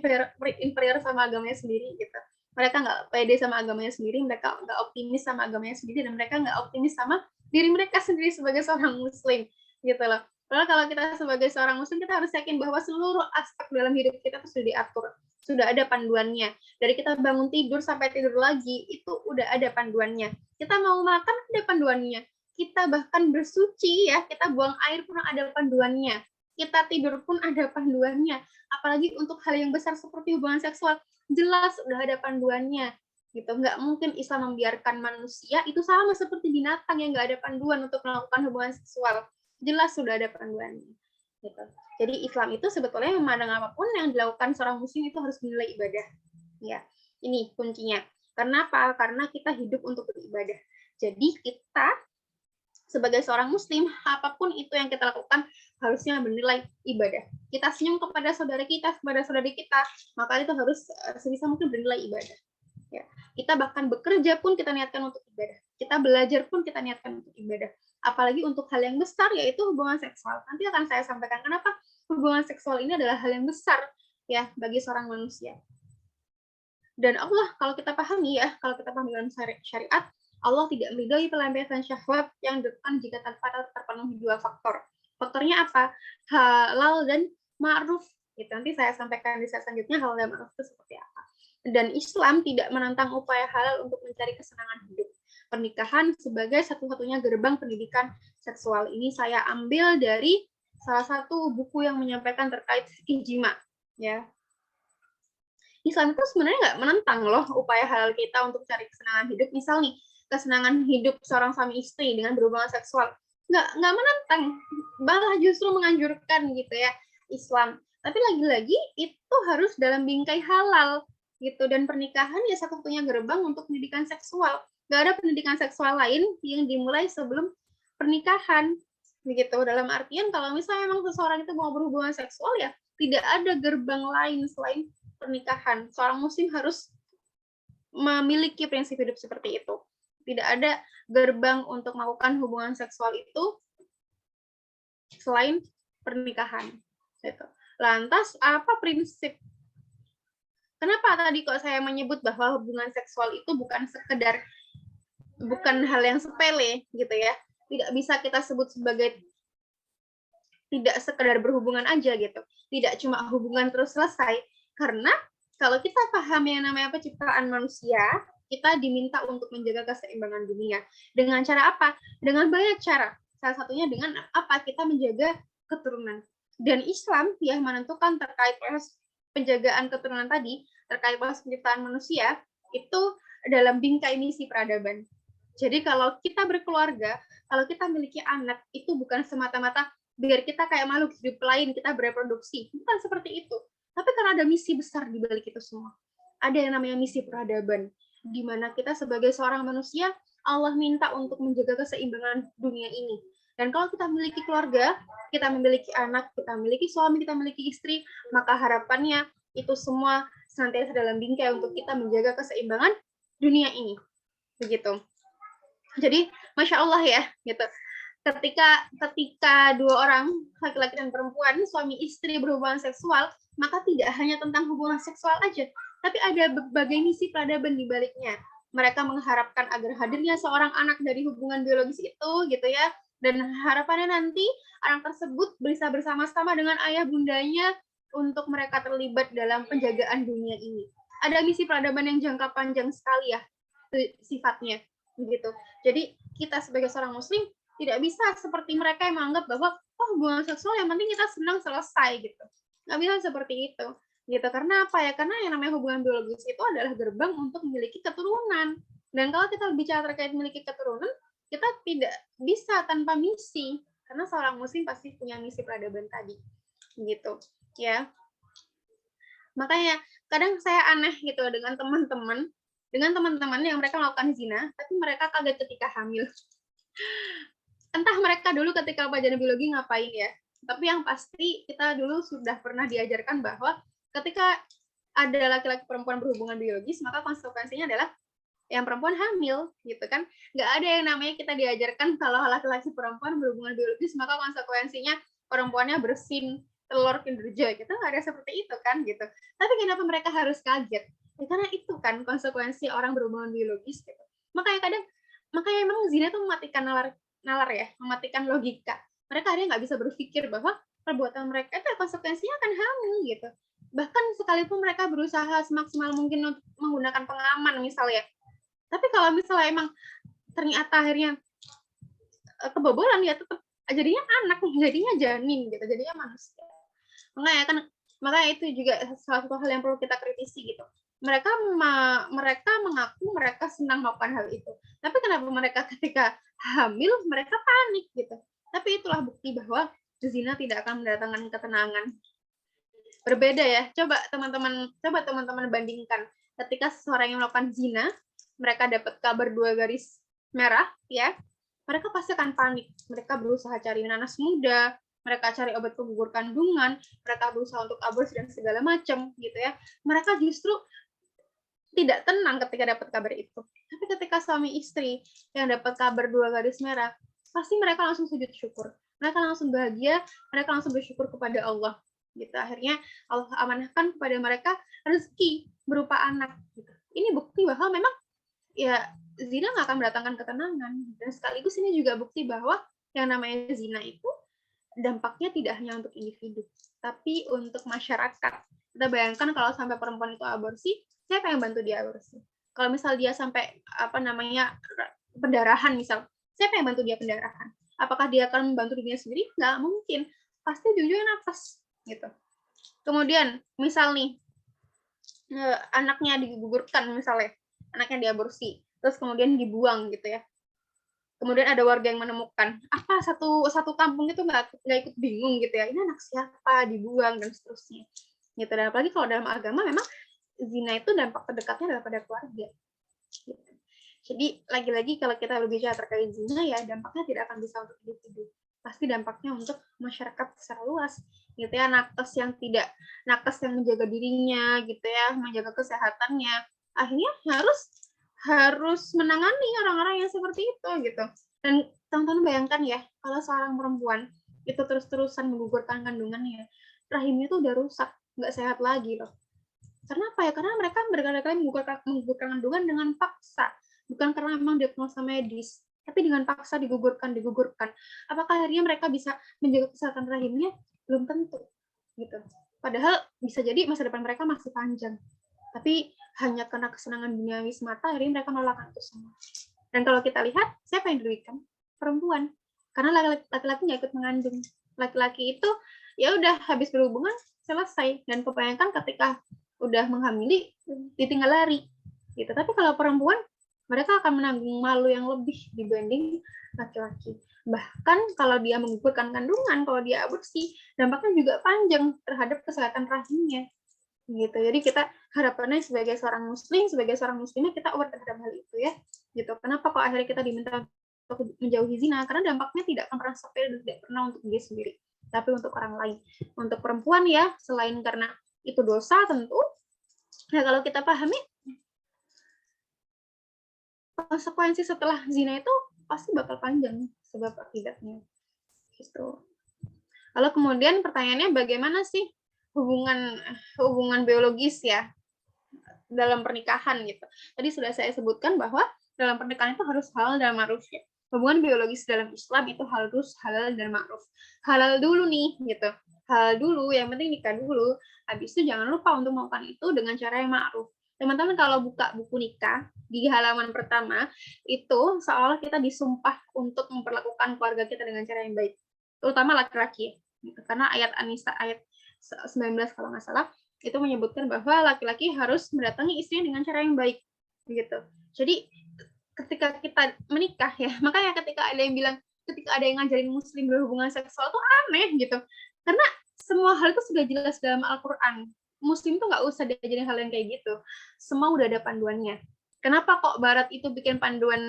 S3: inferior sama agamanya sendiri? Gitu. Mereka nggak pede sama agamanya sendiri, mereka nggak optimis sama agamanya sendiri, dan mereka nggak optimis sama diri mereka sendiri sebagai seorang Muslim. Gitu loh. Padahal kalau kita sebagai seorang Muslim, kita harus yakin bahwa seluruh aspek dalam hidup kita itu sudah diatur, sudah ada panduannya. Dari kita bangun tidur sampai tidur lagi, itu udah ada panduannya. Kita mau makan, ada panduannya. Kita bahkan bersuci ya, kita buang air pun ada panduannya. Kita tidur pun ada panduannya. Apalagi untuk hal yang besar seperti hubungan seksual, jelas udah ada panduannya. Gitu. Nggak mungkin Islam membiarkan manusia itu sama seperti binatang yang nggak ada panduan untuk melakukan hubungan seksual. Jelas sudah ada panduannya. Gitu. Jadi Islam itu sebetulnya memandang apapun yang dilakukan seorang muslim itu harus dinilai ibadah. Ya, ini kuncinya. Kenapa? Karena kita hidup untuk beribadah. Jadi kita sebagai seorang muslim, apapun itu yang kita lakukan harusnya bernilai ibadah. Kita senyum kepada saudara kita, kepada saudari kita, maka itu harus sebisa mungkin bernilai ibadah. Ya. Kita bahkan bekerja pun kita niatkan untuk ibadah. Kita belajar pun kita niatkan untuk ibadah. Apalagi untuk hal yang besar, yaitu hubungan seksual. Nanti akan saya sampaikan kenapa hubungan seksual ini adalah hal yang besar ya bagi seorang manusia. Dan Allah, kalau kita pahami ya, kalau kita pahami dalam syariat, Allah tidak meridhai pelampiasan syahwat yang dilakukan jika tanpa terpenuhi dua faktor. Faktornya apa? Halal dan ma'ruf. Gitu. Nanti saya sampaikan di slide selanjutnya halal dan ma'ruf itu seperti apa. Dan Islam tidak menantang upaya halal untuk mencari kesenangan hidup. Pernikahan sebagai satu-satunya gerbang pendidikan seksual. Ini saya ambil dari salah satu buku yang menyampaikan terkait ijma. Ya. Islam itu sebenarnya nggak menentang loh upaya halal kita untuk cari kesenangan hidup. Misal nih, kesenangan hidup seorang suami istri dengan berhubungan seksual. Nggak menentang, malah justru menganjurkan gitu ya Islam. Tapi lagi-lagi itu harus dalam bingkai halal gitu, dan pernikahan ya satu-satunya gerbang untuk pendidikan seksual. Nggak ada pendidikan seksual lain yang dimulai sebelum pernikahan begitu. Dalam artian kalau misalnya memang seseorang itu mau berhubungan seksual ya tidak ada gerbang lain selain pernikahan. Seorang muslim harus memiliki prinsip hidup seperti itu. Tidak ada gerbang untuk melakukan hubungan seksual itu selain pernikahan. Lantas apa prinsip? Kenapa tadi kok saya menyebut bahwa hubungan seksual itu bukan hal yang sepele gitu ya? Tidak bisa kita sebut sebagai tidak sekedar berhubungan aja gitu, tidak cuma hubungan terus selesai, karena kalau kita paham yang namanya penciptaan manusia, kita diminta untuk menjaga keseimbangan dunia. Dengan cara apa? Dengan banyak cara. Salah satunya dengan apa? Kita menjaga keturunan. Dan Islam ya menentukan terkait proses penjagaan keturunan tadi, terkait proses penciptaan manusia, itu dalam bingkai misi peradaban. Jadi kalau kita berkeluarga, kalau kita memiliki anak, itu bukan semata-mata biar kita kayak makhluk hidup lain, kita bereproduksi. Bukan seperti itu. Tapi karena ada misi besar di balik itu semua. Ada yang namanya misi peradaban, di mana kita sebagai seorang manusia, Allah minta untuk menjaga keseimbangan dunia ini. Dan kalau kita memiliki keluarga, kita memiliki anak, kita memiliki suami, kita memiliki istri, maka harapannya itu semua senantiasa dalam bingkai untuk kita menjaga keseimbangan dunia ini. Begitu. Jadi, Masya Allah ya, gitu. Ketika dua orang, laki-laki dan perempuan, suami istri berhubungan seksual, maka tidak hanya tentang hubungan seksual aja, tapi ada berbagai misi peradaban di baliknya. Mereka mengharapkan agar hadirnya seorang anak dari hubungan biologis itu, gitu ya, dan harapannya nanti anak tersebut bisa bersama-sama dengan ayah bundanya untuk mereka terlibat dalam penjagaan dunia ini. Ada misi peradaban yang jangka panjang sekali ya, sifatnya, begitu. Jadi kita sebagai seorang muslim tidak bisa seperti mereka yang menganggap bahwa hubungan seksual yang penting kita senang selesai gitu. Nggak bisa seperti itu. Gitu. Karena apa ya? Karena yang namanya hubungan biologis itu adalah gerbang untuk memiliki keturunan. Dan kalau kita bicara terkait memiliki keturunan, kita tidak bisa tanpa misi. Karena seorang muslim pasti punya misi peradaban tadi. Gitu. Ya. Makanya kadang saya aneh gitu dengan teman-teman yang mereka melakukan zina, tapi mereka kaget ketika hamil. Entah mereka dulu ketika pelajaran biologi ngapain ya, tapi yang pasti kita dulu sudah pernah diajarkan bahwa ketika ada laki-laki perempuan berhubungan biologis, maka konsekuensinya adalah yang perempuan hamil, gitu kan. Nggak ada yang namanya kita diajarkan kalau laki-laki perempuan berhubungan biologis, maka konsekuensinya perempuannya bersin telur Kinder Joy. Kita nggak ada seperti itu kan, gitu. Tapi kenapa mereka harus kaget? Ya, karena itu kan konsekuensi orang berhubungan biologis, gitu. Makanya emang zina itu mematikan nalar ya, mematikan logika. Mereka ada yang nggak bisa berpikir bahwa perbuatan mereka itu konsekuensinya akan hamil gitu. Bahkan sekalipun mereka berusaha semaksimal mungkin untuk menggunakan pengaman misalnya. Tapi kalau misalnya emang ternyata akhirnya kebobolan ya tetap jadinya anak, jadinya janin gitu, jadinya manusia. Makanya itu juga salah satu hal yang perlu kita kritisi gitu. Mereka mengaku mereka senang melakukan hal itu. Tapi kenapa mereka ketika hamil mereka panik gitu. Tapi itulah bukti bahwa zina tidak akan mendatangkan ketenangan. Berbeda ya. Coba teman-teman bandingkan ketika seseorang yang melakukan zina, mereka dapat kabar 2 garis merah ya. Mereka pasti akan panik. Mereka berusaha cari nanas muda, mereka cari obat penggugur kandungan, mereka berusaha untuk aborsi dan segala macam gitu ya. Mereka justru tidak tenang ketika dapat kabar itu. Tapi ketika suami istri yang dapat kabar 2 garis merah, pasti mereka langsung sujud syukur. Mereka langsung bahagia, mereka langsung bersyukur kepada Allah. Gitu. Akhirnya Allah amanahkan kepada mereka rezeki berupa anak. Gitu. Ini bukti bahwa memang ya zina nggak akan mendatangkan ketenangan. Dan sekaligus ini juga bukti bahwa yang namanya zina itu dampaknya tidak hanya untuk individu, tapi untuk masyarakat. Kita bayangkan kalau sampai perempuan itu aborsi, siapa yang bantu dia aborsi? Kalau misal dia sampai pendarahan misal, siapa yang bantu dia pendarahan? Apakah dia akan membantu dirinya sendiri? Nggak mungkin. Pasti ujung-ujungnya nafas gitu. Kemudian misal nih anaknya digugurkan misalnya, anaknya diaborsi, terus kemudian dibuang gitu ya. Kemudian ada warga yang menemukan, apa satu kampung itu nggak ikut bingung gitu ya, ini anak siapa, dibuang dan seterusnya. Gitu. Dan apalagi kalau dalam agama memang zina itu dampak terdekatnya adalah pada keluarga. Gitu. Jadi lagi-lagi kalau kita berbicara terkait zina ya dampaknya tidak akan bisa untuk individu, pasti dampaknya untuk masyarakat secara luas. Gitu ya, nakes yang menjaga dirinya, gitu ya, menjaga kesehatannya, akhirnya harus menangani orang-orang yang seperti itu gitu. Dan teman-teman bayangkan ya, kalau seorang perempuan itu terus-terusan menggugurkan kandungannya, rahimnya tuh udah rusak, nggak sehat lagi loh. Karena apa ya? Karena mereka berkali-kali menggugurkan kandungan dengan paksa, bukan karena memang diagnosa medis. tapi dengan paksa digugurkan. Apakah akhirnya mereka bisa menjaga kesehatan rahimnya? Belum tentu, gitu. Padahal bisa jadi masa depan mereka masih panjang, tapi hanya karena kesenangan duniawi semata, akhirnya mereka melakukan itu semua. Dan kalau kita lihat, siapa yang dirugikan? Perempuan. Karena laki-laki nggak ikut mengandung. Laki-laki itu ya udah habis berhubungan selesai, dan kebanyakan ketika udah menghamili ditinggal lari gitu. Tapi kalau perempuan, mereka akan menanggung malu yang lebih dibanding laki-laki. Bahkan kalau dia menggugurkan kandungan, kalau dia aborsi, dampaknya juga panjang terhadap kesehatan rahimnya gitu. Jadi kita harapannya sebagai seorang muslimah kita aware terhadap hal itu ya gitu. Kenapa kok akhirnya kita diminta untuk menjauhi zina? Karena dampaknya tidak akan pernah sampai dan tidak pernah untuk dia sendiri, tapi untuk orang lain. Untuk perempuan ya, selain karena itu dosa tentu, ya kalau kita pahami konsekuensi setelah zina itu pasti bakal panjang sebab akibatnya gitu. Lalu kemudian pertanyaannya, bagaimana sih hubungan biologis ya dalam pernikahan gitu. Tadi sudah saya sebutkan bahwa dalam pernikahan itu harus halal dan ma'ruf ya. Hubungan biologis dalam Islam itu harus halal dan ma'ruf. Halal dulu nih gitu. Halal dulu, yang penting nikah dulu. Habis itu jangan lupa untuk melakukan itu dengan cara yang ma'ruf. Teman-teman kalau buka buku nikah di halaman pertama itu seolah kita disumpah untuk memperlakukan keluarga kita dengan cara yang baik, terutama laki-laki gitu. Karena ayat An-Nisa ayat 19 kalau nggak salah itu menyebutkan bahwa laki-laki harus mendatangi istrinya dengan cara yang baik gitu. Jadi ketika kita menikah ya, makanya ketika ada yang ngajarin muslim berhubungan seksual itu aneh gitu, karena semua hal itu sudah jelas dalam Al-Quran. Muslim tuh nggak usah diajarin hal yang kayak gitu, semua udah ada panduannya. Kenapa kok Barat itu bikin panduan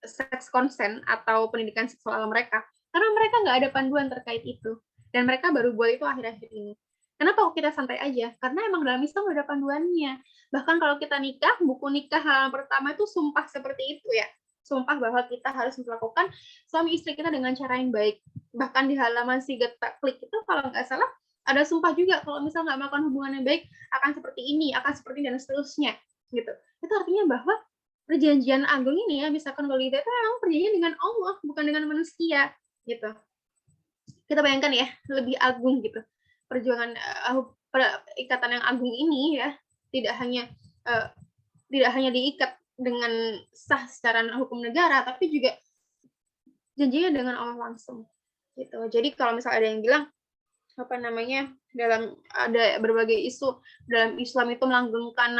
S3: seks konsen atau pendidikan seksual mereka? Karena mereka nggak ada panduan terkait itu, dan mereka baru buat itu akhir-akhir ini. Kenapa kok kita santai aja? Karena emang dalam Islam udah ada panduannya. Bahkan kalau kita nikah, buku nikah halaman pertama itu sumpah seperti itu ya. Sumpah bahwa kita harus melakukan suami istri kita dengan cara yang baik. Bahkan di halaman sigat taklid itu kalau nggak salah ada sumpah juga kalau misal nggak melakukan hubungan yang baik akan seperti ini, akan seperti dan seterusnya gitu. Itu artinya bahwa perjanjian agung ini ya, misalkan kalau itu memang perjanjian dengan Allah, bukan dengan manusia gitu. Kita bayangkan ya, lebih agung gitu. Perjuangan ikatan yang agung ini ya, tidak hanya diikat dengan sah secara hukum negara, tapi juga janjinya dengan Allah langsung gitu. Jadi kalau misalnya ada yang bilang dalam ada berbagai isu dalam Islam itu melanggengkan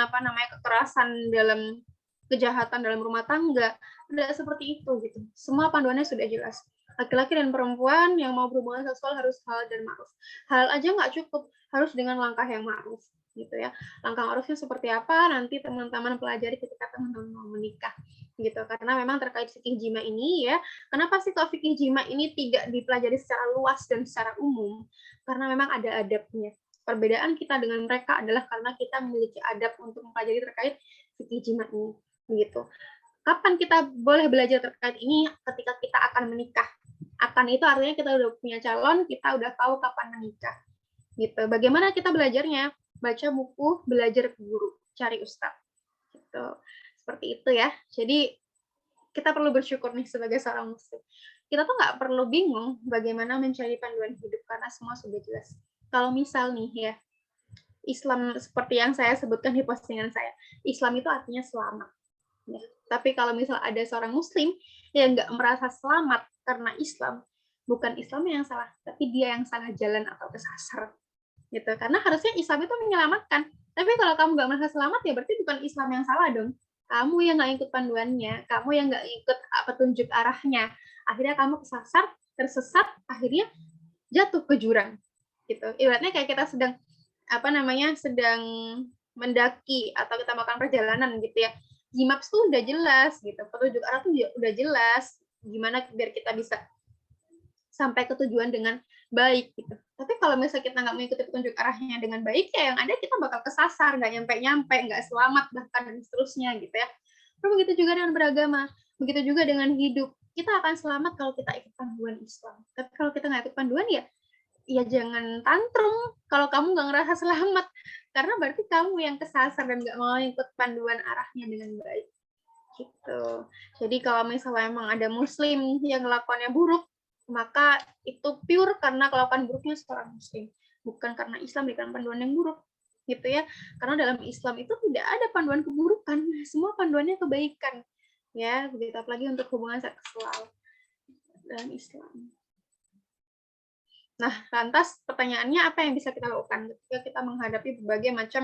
S3: kekerasan dalam kejahatan dalam rumah tangga, tidak seperti itu gitu. Semua panduannya sudah jelas. Laki-laki dan perempuan yang mau berhubungan seksual harus halal dan ma'ruf. Halal aja nggak cukup, harus dengan langkah yang ma'ruf gitu ya. Langkah ma'rufnya seperti apa nanti teman-teman pelajari ketika teman-teman mau menikah gitu. Karena memang terkait fikih jima ini ya, kenapa sih kok fikih jima ini tidak dipelajari secara luas dan secara umum? Karena memang ada adabnya. Perbedaan kita dengan mereka adalah karena kita memiliki adab untuk mempelajari terkait fikih jima ini gitu. Kapan kita boleh belajar terkait ini? Ketika kita akan menikah. Akan itu artinya kita udah punya calon, kita udah tahu kapan menikah gitu. Bagaimana kita belajarnya? Baca buku, belajar ke guru, cari ustadz gitu. Seperti itu ya. Jadi kita perlu bersyukur nih sebagai seorang muslim. Kita tuh nggak perlu bingung bagaimana mencari panduan hidup karena semua sudah jelas. Kalau misal nih ya, Islam seperti yang saya sebutkan di postingan saya, Islam itu artinya selamat. Ya. Tapi kalau misal ada seorang muslim yang nggak merasa selamat karena Islam, bukan Islam yang salah, tapi dia yang salah jalan atau kesasar. Gitu. Karena harusnya Islam itu menyelamatkan. Tapi kalau kamu nggak merasa selamat, ya berarti bukan Islam yang salah dong. Kamu yang nggak ikut panduannya, kamu yang nggak ikut petunjuk arahnya. Akhirnya kamu kesasar, tersesat, akhirnya jatuh ke jurang. Gitu. Ibaratnya kayak kita sedang sedang mendaki atau kita melakukan perjalanan gitu ya. G-Maps tuh udah jelas gitu, petunjuk arah tuh udah jelas. Gimana biar kita bisa sampai ke tujuan dengan baik gitu. Tapi kalau misalnya kita nggak mengikuti petunjuk arahnya dengan baik, ya yang ada kita bakal kesasar, nggak nyampe-nyampe, nggak selamat bahkan dan seterusnya gitu ya. Terus begitu juga dengan beragama, begitu juga dengan hidup. Kita akan selamat kalau kita ikut panduan Islam. Tapi kalau kita nggak ikut panduan ya jangan tantrum kalau kamu nggak ngerasa selamat, karena berarti kamu yang kesasar dan nggak mau ikut panduan arahnya dengan baik. Gitu. Jadi kalau misalnya emang ada muslim yang ngelakuannya buruk, maka itu pure karena kelakuan buruknya seorang muslim, bukan karena Islam berikan panduan yang buruk, gitu ya. Karena dalam Islam itu tidak ada panduan keburukan, semua panduannya kebaikan, ya. Begitu apalagi untuk hubungan seksual dalam Islam. Nah, lantas pertanyaannya apa yang bisa kita lakukan ketika kita menghadapi berbagai macam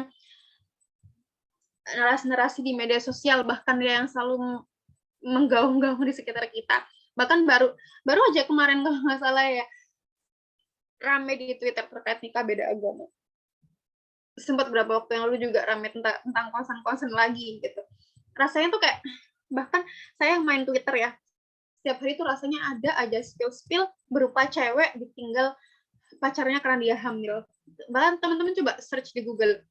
S3: narasi-narasi di media sosial, bahkan dia yang selalu menggaung-gaung di sekitar kita. Bahkan baru aja kemarin kalau nggak salah ya, rame di Twitter terkait nikah beda agama. Sempat beberapa waktu yang lalu juga rame tentang konsen-konsen lagi gitu. Rasanya tuh kayak, bahkan saya yang main Twitter ya, setiap hari tuh rasanya ada aja spill-spill berupa cewek ditinggal pacarnya karena dia hamil. Bahkan teman-teman coba search di Google,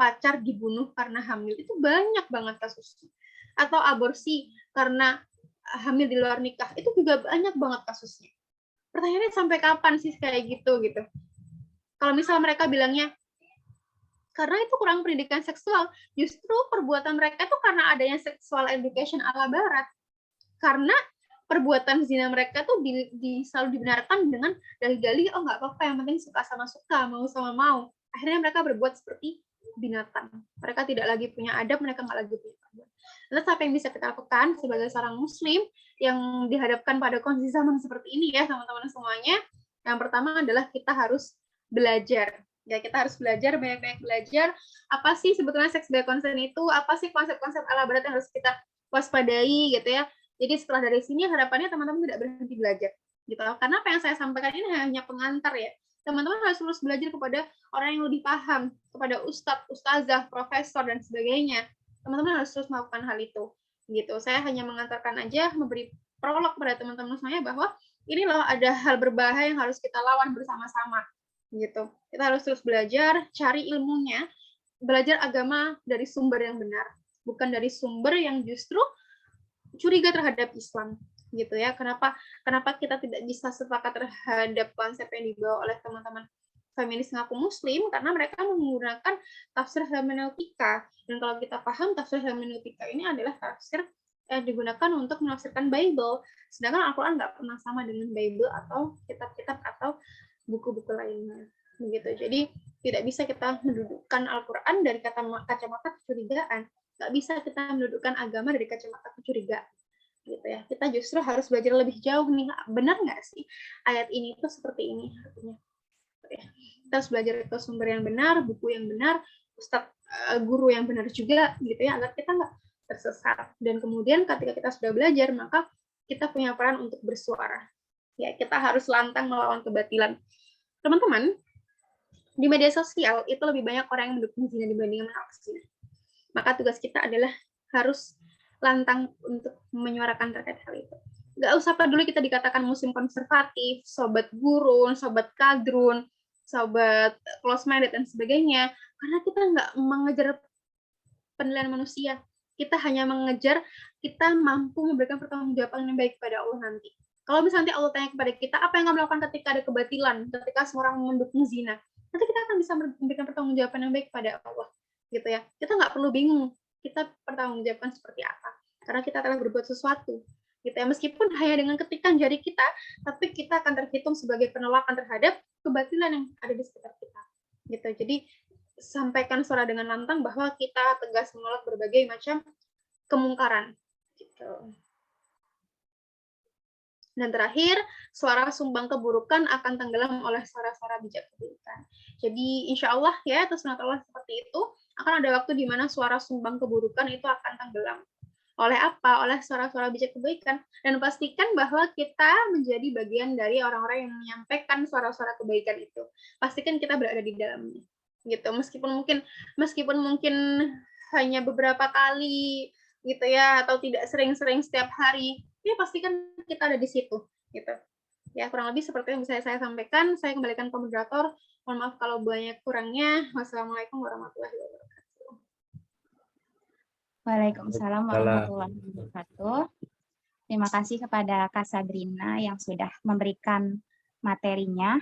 S3: pacar dibunuh karena hamil, itu banyak banget kasusnya. Atau aborsi karena hamil di luar nikah, itu juga banyak banget kasusnya. Pertanyaannya sampai kapan sih kayak gitu. Kalau misalnya mereka bilangnya karena itu kurang pendidikan seksual, justru perbuatan mereka itu karena adanya sexual education ala barat. Karena perbuatan zina mereka tuh selalu dibenarkan dengan dalih-dalih, oh nggak apa-apa, yang penting suka sama suka, mau sama mau. Akhirnya mereka berbuat seperti binatang. Mereka tidak lagi punya adab, mereka nggak lagi punya adab. Lalu apa yang bisa kita lakukan sebagai seorang muslim yang dihadapkan pada kondisi zaman seperti ini ya teman-teman semuanya? Yang pertama adalah kita harus belajar. Ya, kita harus belajar, banyak-banyak belajar. Apa sih sebetulnya seks bebas konsen itu? Apa sih konsep-konsep ala barat yang harus kita waspadai gitu ya? Jadi setelah dari sini harapannya teman-teman tidak berhenti belajar, gitu. Karena apa yang saya sampaikan ini hanya pengantar ya. Teman-teman harus terus belajar kepada orang yang lebih paham, kepada ustadz, ustazah, profesor dan sebagainya. Teman-teman harus terus melakukan hal itu, gitu. Saya hanya mengantarkan aja, memberi prolog kepada teman-teman semuanya bahwa ini loh ada hal berbahaya yang harus kita lawan bersama-sama, gitu. Kita harus terus belajar, cari ilmunya, belajar agama dari sumber yang benar, bukan dari sumber yang justru curiga terhadap Islam, gitu ya. Kenapa kita tidak bisa sepakat terhadap konsep yang dibawa oleh teman-teman feminis ngaku muslim? Karena mereka menggunakan tafsir hermeneutika, dan kalau kita paham tafsir hermeneutika ini adalah tafsir yang digunakan untuk menafsirkan Bible, sedangkan Al-Quran nggak pernah sama dengan Bible atau kitab-kitab atau buku-buku lainnya, begitu. Jadi tidak bisa kita mendudukkan Al-Quran dari kacamata kecurigaan. Nggak bisa kita mendudukkan agama dari kacamata kecurigaan, gitu ya. Kita justru harus belajar lebih jauh nih, benar nggak sih ayat ini itu seperti ini artinya, gitu ya. Kita harus belajar ke sumber yang benar, buku yang benar, ustadz, guru yang benar juga, gitu ya, agar kita nggak tersesat. Dan kemudian ketika kita sudah belajar, maka kita punya peran untuk bersuara. Ya, kita harus lantang melawan kebatilan. Teman-teman, di media sosial itu lebih banyak orang yang mendukung zina dibandingkan menolak zina. Maka tugas kita adalah harus lantang untuk menyuarakan terkait hal itu. Nggak usah peduli kita dikatakan muslim konservatif, sobat gurun, sobat kadrun, sobat close-minded, dan sebagainya. Karena kita nggak mengejar penilaian manusia. Kita hanya mengejar kita mampu memberikan pertanggungjawaban yang baik kepada Allah nanti. Kalau misalnya Allah tanya kepada kita, apa yang kamu lakukan ketika ada kebatilan, ketika seorang mendukung zina? Nanti kita akan bisa memberikan pertanggungjawaban yang baik kepada Allah, gitu ya. Kita nggak perlu bingung kita pertanggungjawabkan seperti apa, karena kita telah berbuat sesuatu, gitu ya. Meskipun hanya dengan ketikan jari kita, tapi kita akan terhitung sebagai penolakan terhadap kebatilan yang ada di sekitar kita, gitu. Jadi sampaikan suara dengan lantang bahwa kita tegas menolak berbagai macam kemungkaran, gitu. Dan terakhir, suara sumbang keburukan akan tenggelam oleh suara-suara bijak kebaikan. Jadi insya Allah ya, atas sunat Allah seperti itu, akan ada waktu di mana suara sumbang keburukan itu akan tenggelam. Oleh apa? Oleh suara-suara bijak kebaikan. Dan pastikan bahwa kita menjadi bagian dari orang-orang yang menyampaikan suara-suara kebaikan itu. Pastikan kita berada di dalamnya, gitu. Meskipun mungkin hanya beberapa kali, gitu ya, atau tidak sering-sering setiap hari, ya pastikan kita ada di situ, gitu. Ya, kurang lebih seperti yang bisa saya sampaikan. Saya kembalikan ke moderator. Mohon maaf kalau banyak kurangnya. Wassalamualaikum warahmatullahi wabarakatuh.
S2: Waalaikumsalam warahmatullahi wabarakatuh. Terima kasih kepada Kak Sabrina yang sudah memberikan materinya.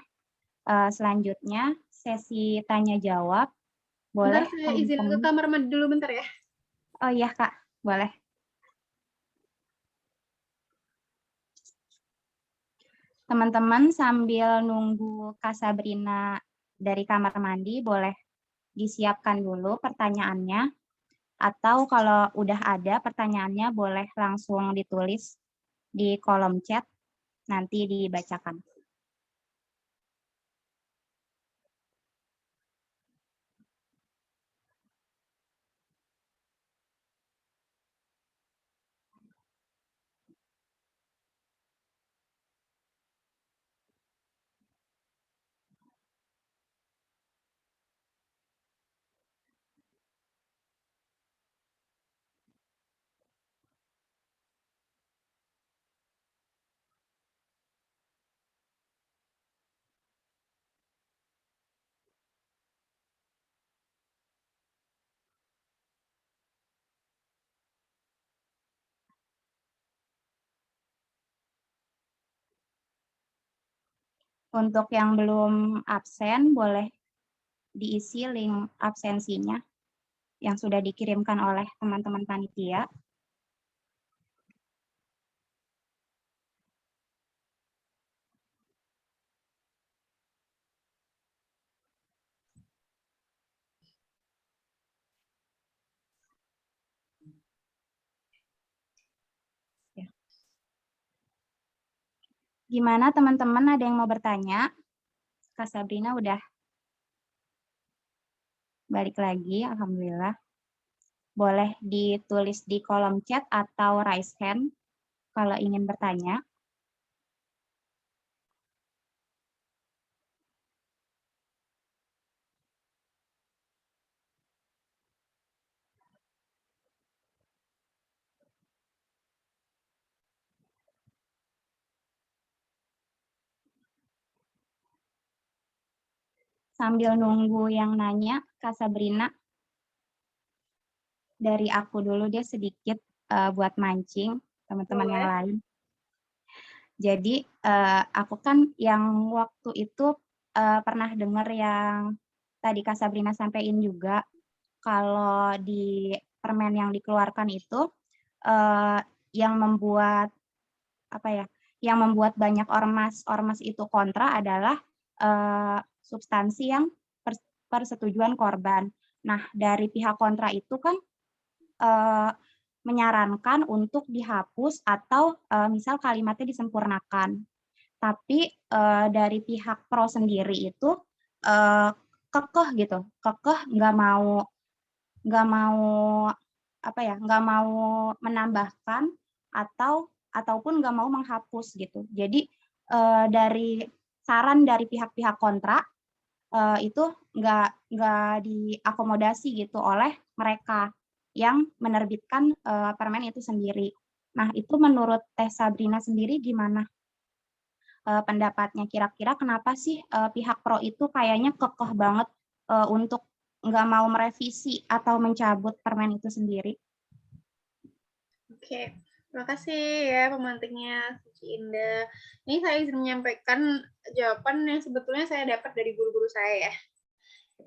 S2: Selanjutnya sesi tanya jawab. Boleh?
S3: Bentar, saya izin ke kamar mandi dulu bentar ya.
S2: Oh iya Kak, boleh. Teman-teman sambil nunggu Kak Sabrina dari kamar mandi, boleh disiapkan dulu pertanyaannya. Atau kalau udah ada pertanyaannya, boleh langsung ditulis di kolom chat, nanti dibacakan. Untuk yang belum absen, boleh diisi link absensinya yang sudah dikirimkan oleh teman-teman panitia. Ya. Gimana teman-teman, ada yang mau bertanya? Kak Sabrina udah balik lagi, alhamdulillah. Boleh ditulis di kolom chat atau raise hand kalau ingin bertanya. Sambil nunggu yang nanya, Kak Sabrina, dari aku dulu dia sedikit buat mancing teman-teman yang lain. Jadi aku kan yang waktu itu pernah dengar yang tadi Kak Sabrina sampaikan juga, kalau di permen yang dikeluarkan itu yang membuat apa ya? Yang membuat banyak ormas itu kontra adalah substansi yang persetujuan korban. Nah, dari pihak kontra itu kan menyarankan untuk dihapus atau misal kalimatnya disempurnakan. Tapi dari pihak pro sendiri itu kekeh gitu, kekeh nggak mau nggak mau menambahkan ataupun nggak mau menghapus gitu. Jadi dari saran dari pihak-pihak kontra itu nggak diakomodasi gitu oleh mereka yang menerbitkan permen itu sendiri. Nah, itu menurut Teh Sabrina sendiri gimana pendapatnya? Kira-kira kenapa sih pihak pro itu kayaknya kekeh banget untuk nggak mau merevisi atau mencabut permen itu sendiri?
S3: Oke, terima kasih ya pemantiknya Suci Indah. Ini saya ingin menyampaikan jawaban yang sebetulnya saya dapat dari guru-guru saya ya.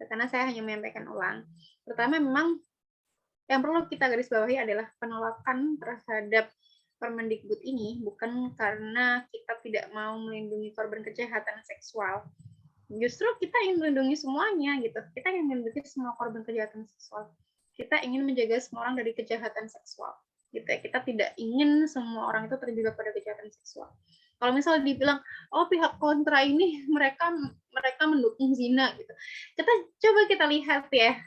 S3: Karena saya hanya menyampaikan ulang. Pertama, memang yang perlu kita garis bawahi adalah penolakan terhadap Permendikbud ini bukan karena kita tidak mau melindungi korban kejahatan seksual. Justru kita ingin melindungi semuanya gitu. Kita ingin melindungi semua korban kejahatan seksual. Kita ingin menjaga semua orang dari kejahatan seksual. Gitu ya. Kita tidak ingin semua orang itu terjebak pada kejahatan seksual. Kalau misalnya dibilang, oh pihak kontra ini mereka mendukung zina gitu. Coba kita lihat ya,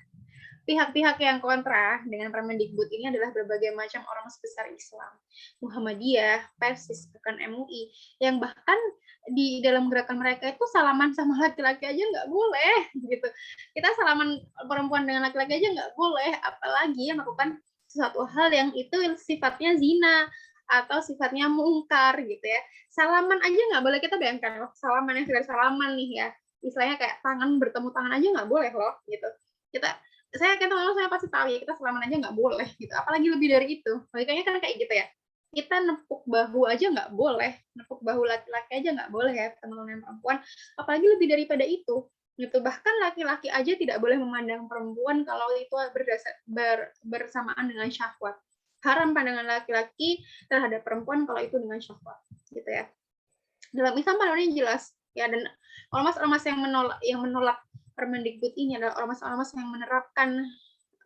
S3: pihak-pihak yang kontra dengan Permendikbud ini adalah berbagai macam orang besar Islam, Muhammadiyah, Persis, bahkan MUI, yang bahkan di dalam gerakan mereka itu salaman sama laki-laki aja nggak boleh gitu. Kita salaman perempuan dengan laki-laki aja nggak boleh, apalagi melakukan sesuatu hal yang itu sifatnya zina atau sifatnya mungkar gitu ya. Salaman aja nggak boleh. Kita bayangkan loh, salaman yang sudah salaman nih ya, istilahnya kayak tangan bertemu tangan aja nggak boleh loh gitu. Saya yakin teman-teman saya pasti tahu ya, kita salaman aja nggak boleh gitu, apalagi lebih dari itu. Logikanya kan kayak gitu ya, kita nepuk bahu aja nggak boleh, nepuk bahu laki-laki aja nggak boleh ya teman-teman yang perempuan, apalagi lebih daripada itu gitu. Bahkan laki-laki aja tidak boleh memandang perempuan kalau itu bersamaan dengan syahwat. Haram pandangan laki-laki terhadap perempuan kalau itu dengan syahwat gitu ya. Dalam Islam pandangannya jelas ya, dan ormas-ormas yang menolak Permendikbud ini adalah ormas-ormas yang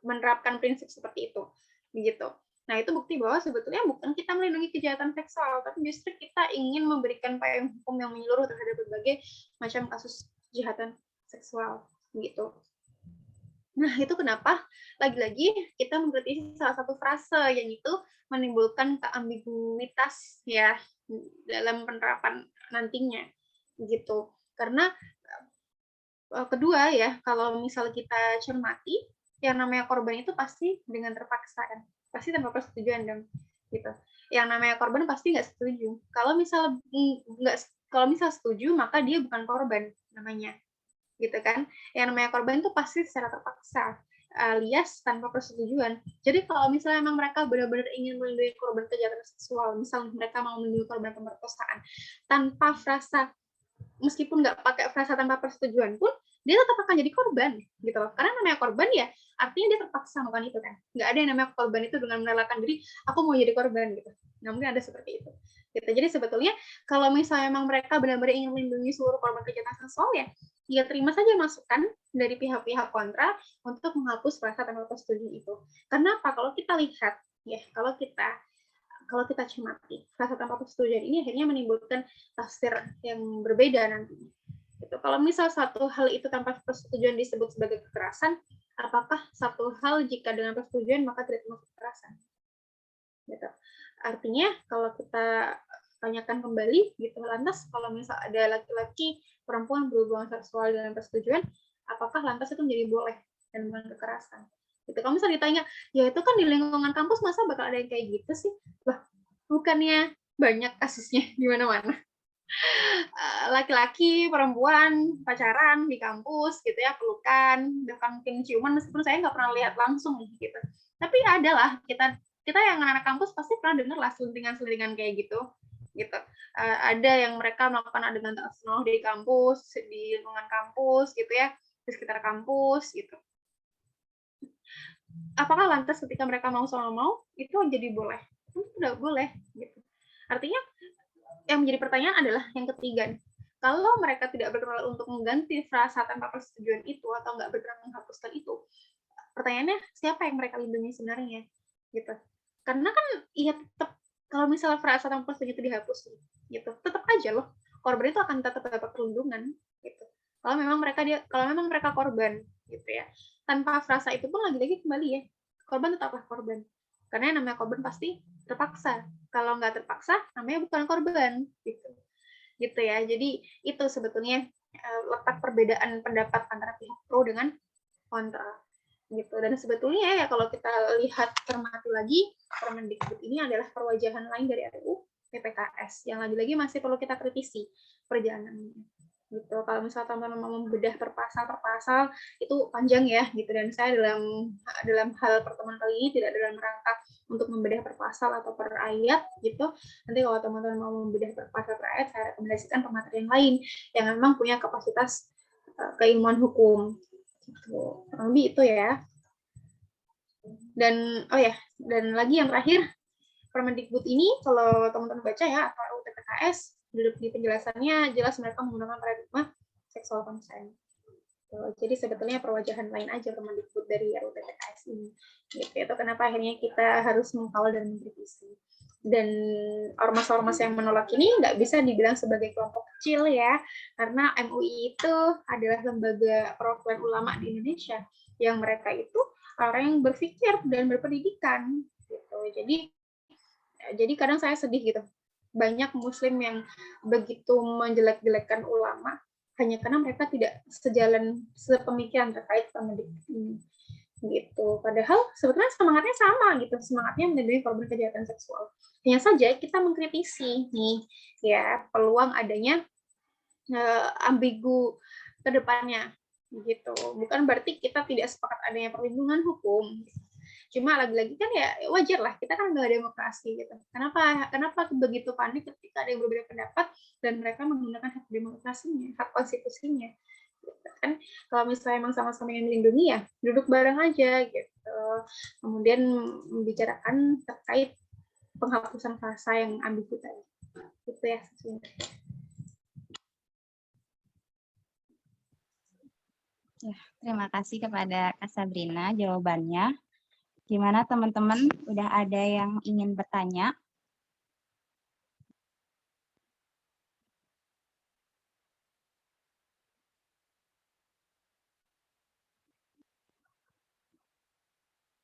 S3: menerapkan prinsip seperti itu, begitu. Nah, itu bukti bahwa sebetulnya bukan kita melindungi kejahatan seksual, tapi justru kita ingin memberikan payung hukum yang menyeluruh terhadap berbagai macam kasus kejahatan seksual, begitu. Nah, itu kenapa lagi-lagi kita mengkritisi salah satu frase yang itu menimbulkan keambiguitas ya dalam penerapan nantinya, gitu. Karena kedua ya, kalau misal kita cermati, yang namanya korban itu pasti dengan terpaksa kan, pasti tanpa persetujuan dong, gitu. Yang namanya korban pasti nggak setuju. Kalau misal setuju, maka dia bukan korban namanya, gitu kan. Yang namanya korban itu pasti secara terpaksa, alias tanpa persetujuan. Jadi kalau misalnya memang mereka benar-benar ingin melindungi korban kejahatan seksual, misal mereka mau melindungi korban pemerkosaan, tanpa frasa, meskipun nggak pakai frasa tanpa persetujuan pun, dia tetap akan jadi korban, gitu loh. Karena namanya korban ya, artinya dia terpaksa melakukan itu kan. Nggak ada yang namanya korban itu dengan merelakan diri, aku mau jadi korban, gitu. Nggak mungkin ada seperti itu. Gitu. Jadi sebetulnya, kalau misalnya memang mereka benar-benar ingin melindungi seluruh korban kejahatan seksual ya terima saja masukan dari pihak-pihak kontra untuk menghapus frasa tanpa persetujuan itu. Karena apa? Kalau kita lihat, ya, kalau kita cermati, frasa tanpa persetujuan ini akhirnya menimbulkan tafsir yang berbeda nantinya. Gitu. Kalau misal satu hal itu tanpa persetujuan disebut sebagai kekerasan, apakah satu hal jika dengan persetujuan maka tidak termasuk kekerasan? Gitu. Artinya kalau kita tanyakan kembali, gitu, lantas kalau misal ada laki-laki perempuan berhubungan seksual dengan persetujuan, apakah lantas itu menjadi boleh dan bukan kekerasan? Gitu. Kalau misal ditanya, ya itu kan di lingkungan kampus masa bakal ada yang kayak gitu sih? Lah, bukannya banyak kasusnya di mana-mana. Laki-laki, perempuan, pacaran di kampus, gitu ya, pelukan, bahkan mungkin ciuman, meskipun saya nggak pernah lihat langsung nih, gitu. Tapi ada lah, kita yang anak kampus pasti pernah dengar lah selentingan-selentingan kayak gitu. Ada yang mereka melakukan adegan tak senonoh di kampus, di lingkungan kampus, gitu ya, di sekitar kampus, gitu. Apakah lantas ketika mereka mau sama mau, itu jadi boleh? Itu tidak boleh, gitu. Artinya, yang menjadi pertanyaan adalah yang ketiga. Kalau mereka tidak berkenan untuk mengganti frasa tanpa persetujuan itu, atau nggak berkenan menghapuskan itu, pertanyaannya siapa yang mereka lindungi sebenarnya? Gitu. Karena kan, ya tetap, kalau misalnya frasa tanpa persetujuan itu dihapus, gitu, tetap aja loh, korban itu akan tetap dapat perlindungan. Gitu. Kalau memang mereka korban, gitu ya. Tanpa frasa itu pun lagi-lagi kembali ya, korban tetaplah korban. Karena yang namanya korban pasti terpaksa. Kalau nggak terpaksa, namanya bukan korban, gitu ya. Jadi itu sebetulnya letak perbedaan pendapat antara pihak pro dengan kontra, gitu. Dan sebetulnya ya kalau kita lihat cermati lagi, Permendikbud ini adalah perwajahan lain dari RUU PPKS yang lagi-lagi masih perlu kita kritisi perjalanannya. Gitu. Kalau misalnya teman-teman mau membedah per pasal itu panjang ya, gitu. Dan saya dalam hal pertemuan kali ini tidak dalam rangka untuk membedah per pasal atau per ayat, gitu. Nanti kalau teman-teman mau membedah per pasal per ayat, saya rekomendasikan pemateri yang lain yang memang punya kapasitas keilmuan hukum. Gitu. Lebih itu ya. Dan lagi yang terakhir, Permendikbud ini kalau teman-teman baca ya, atau RUU TPKS, di penjelasannya jelas mereka menggunakan paradigma seksual consent. Jadi sebetulnya perwajahan lain aja Permendikbud dari RUU TPKS ini. Gitu. Itu kenapa akhirnya kita harus mengkawal dan mengkritisi. Dan ormas-ormas yang menolak ini nggak bisa dibilang sebagai kelompok kecil ya, karena MUI itu adalah lembaga perwakilan ulama di Indonesia yang mereka itu orang yang berpikir dan berpendidikan. Gitu. Jadi kadang saya sedih gitu. Banyak muslim yang begitu menjelek-jelekan ulama hanya karena mereka tidak sepemikiran terkait Permendikbud ini. Gitu. Padahal sebetulnya semangatnya sama gitu, semangatnya melindungi korban kejahatan seksual. Hanya saja kita mengkritisi nih ya peluang adanya ambigu ke depannya gitu. Bukan berarti kita tidak sepakat adanya perlindungan hukum. Cuma lagi-lagi kan ya wajar lah, kita kan nggak demokrasi gitu. Kenapa begitu panik ketika ada yang berbeda pendapat dan mereka menggunakan hak demokrasinya, hak konstitusinya. Gitu kan, kalau misalnya emang sama-sama yang melindungi ya duduk bareng aja gitu. Kemudian membicarakan terkait penghapusan frasa yang ambigu tadi. Gitu ya.
S2: Terima kasih kepada Kak Sabrina jawabannya. Gimana teman-teman? Udah ada yang ingin bertanya?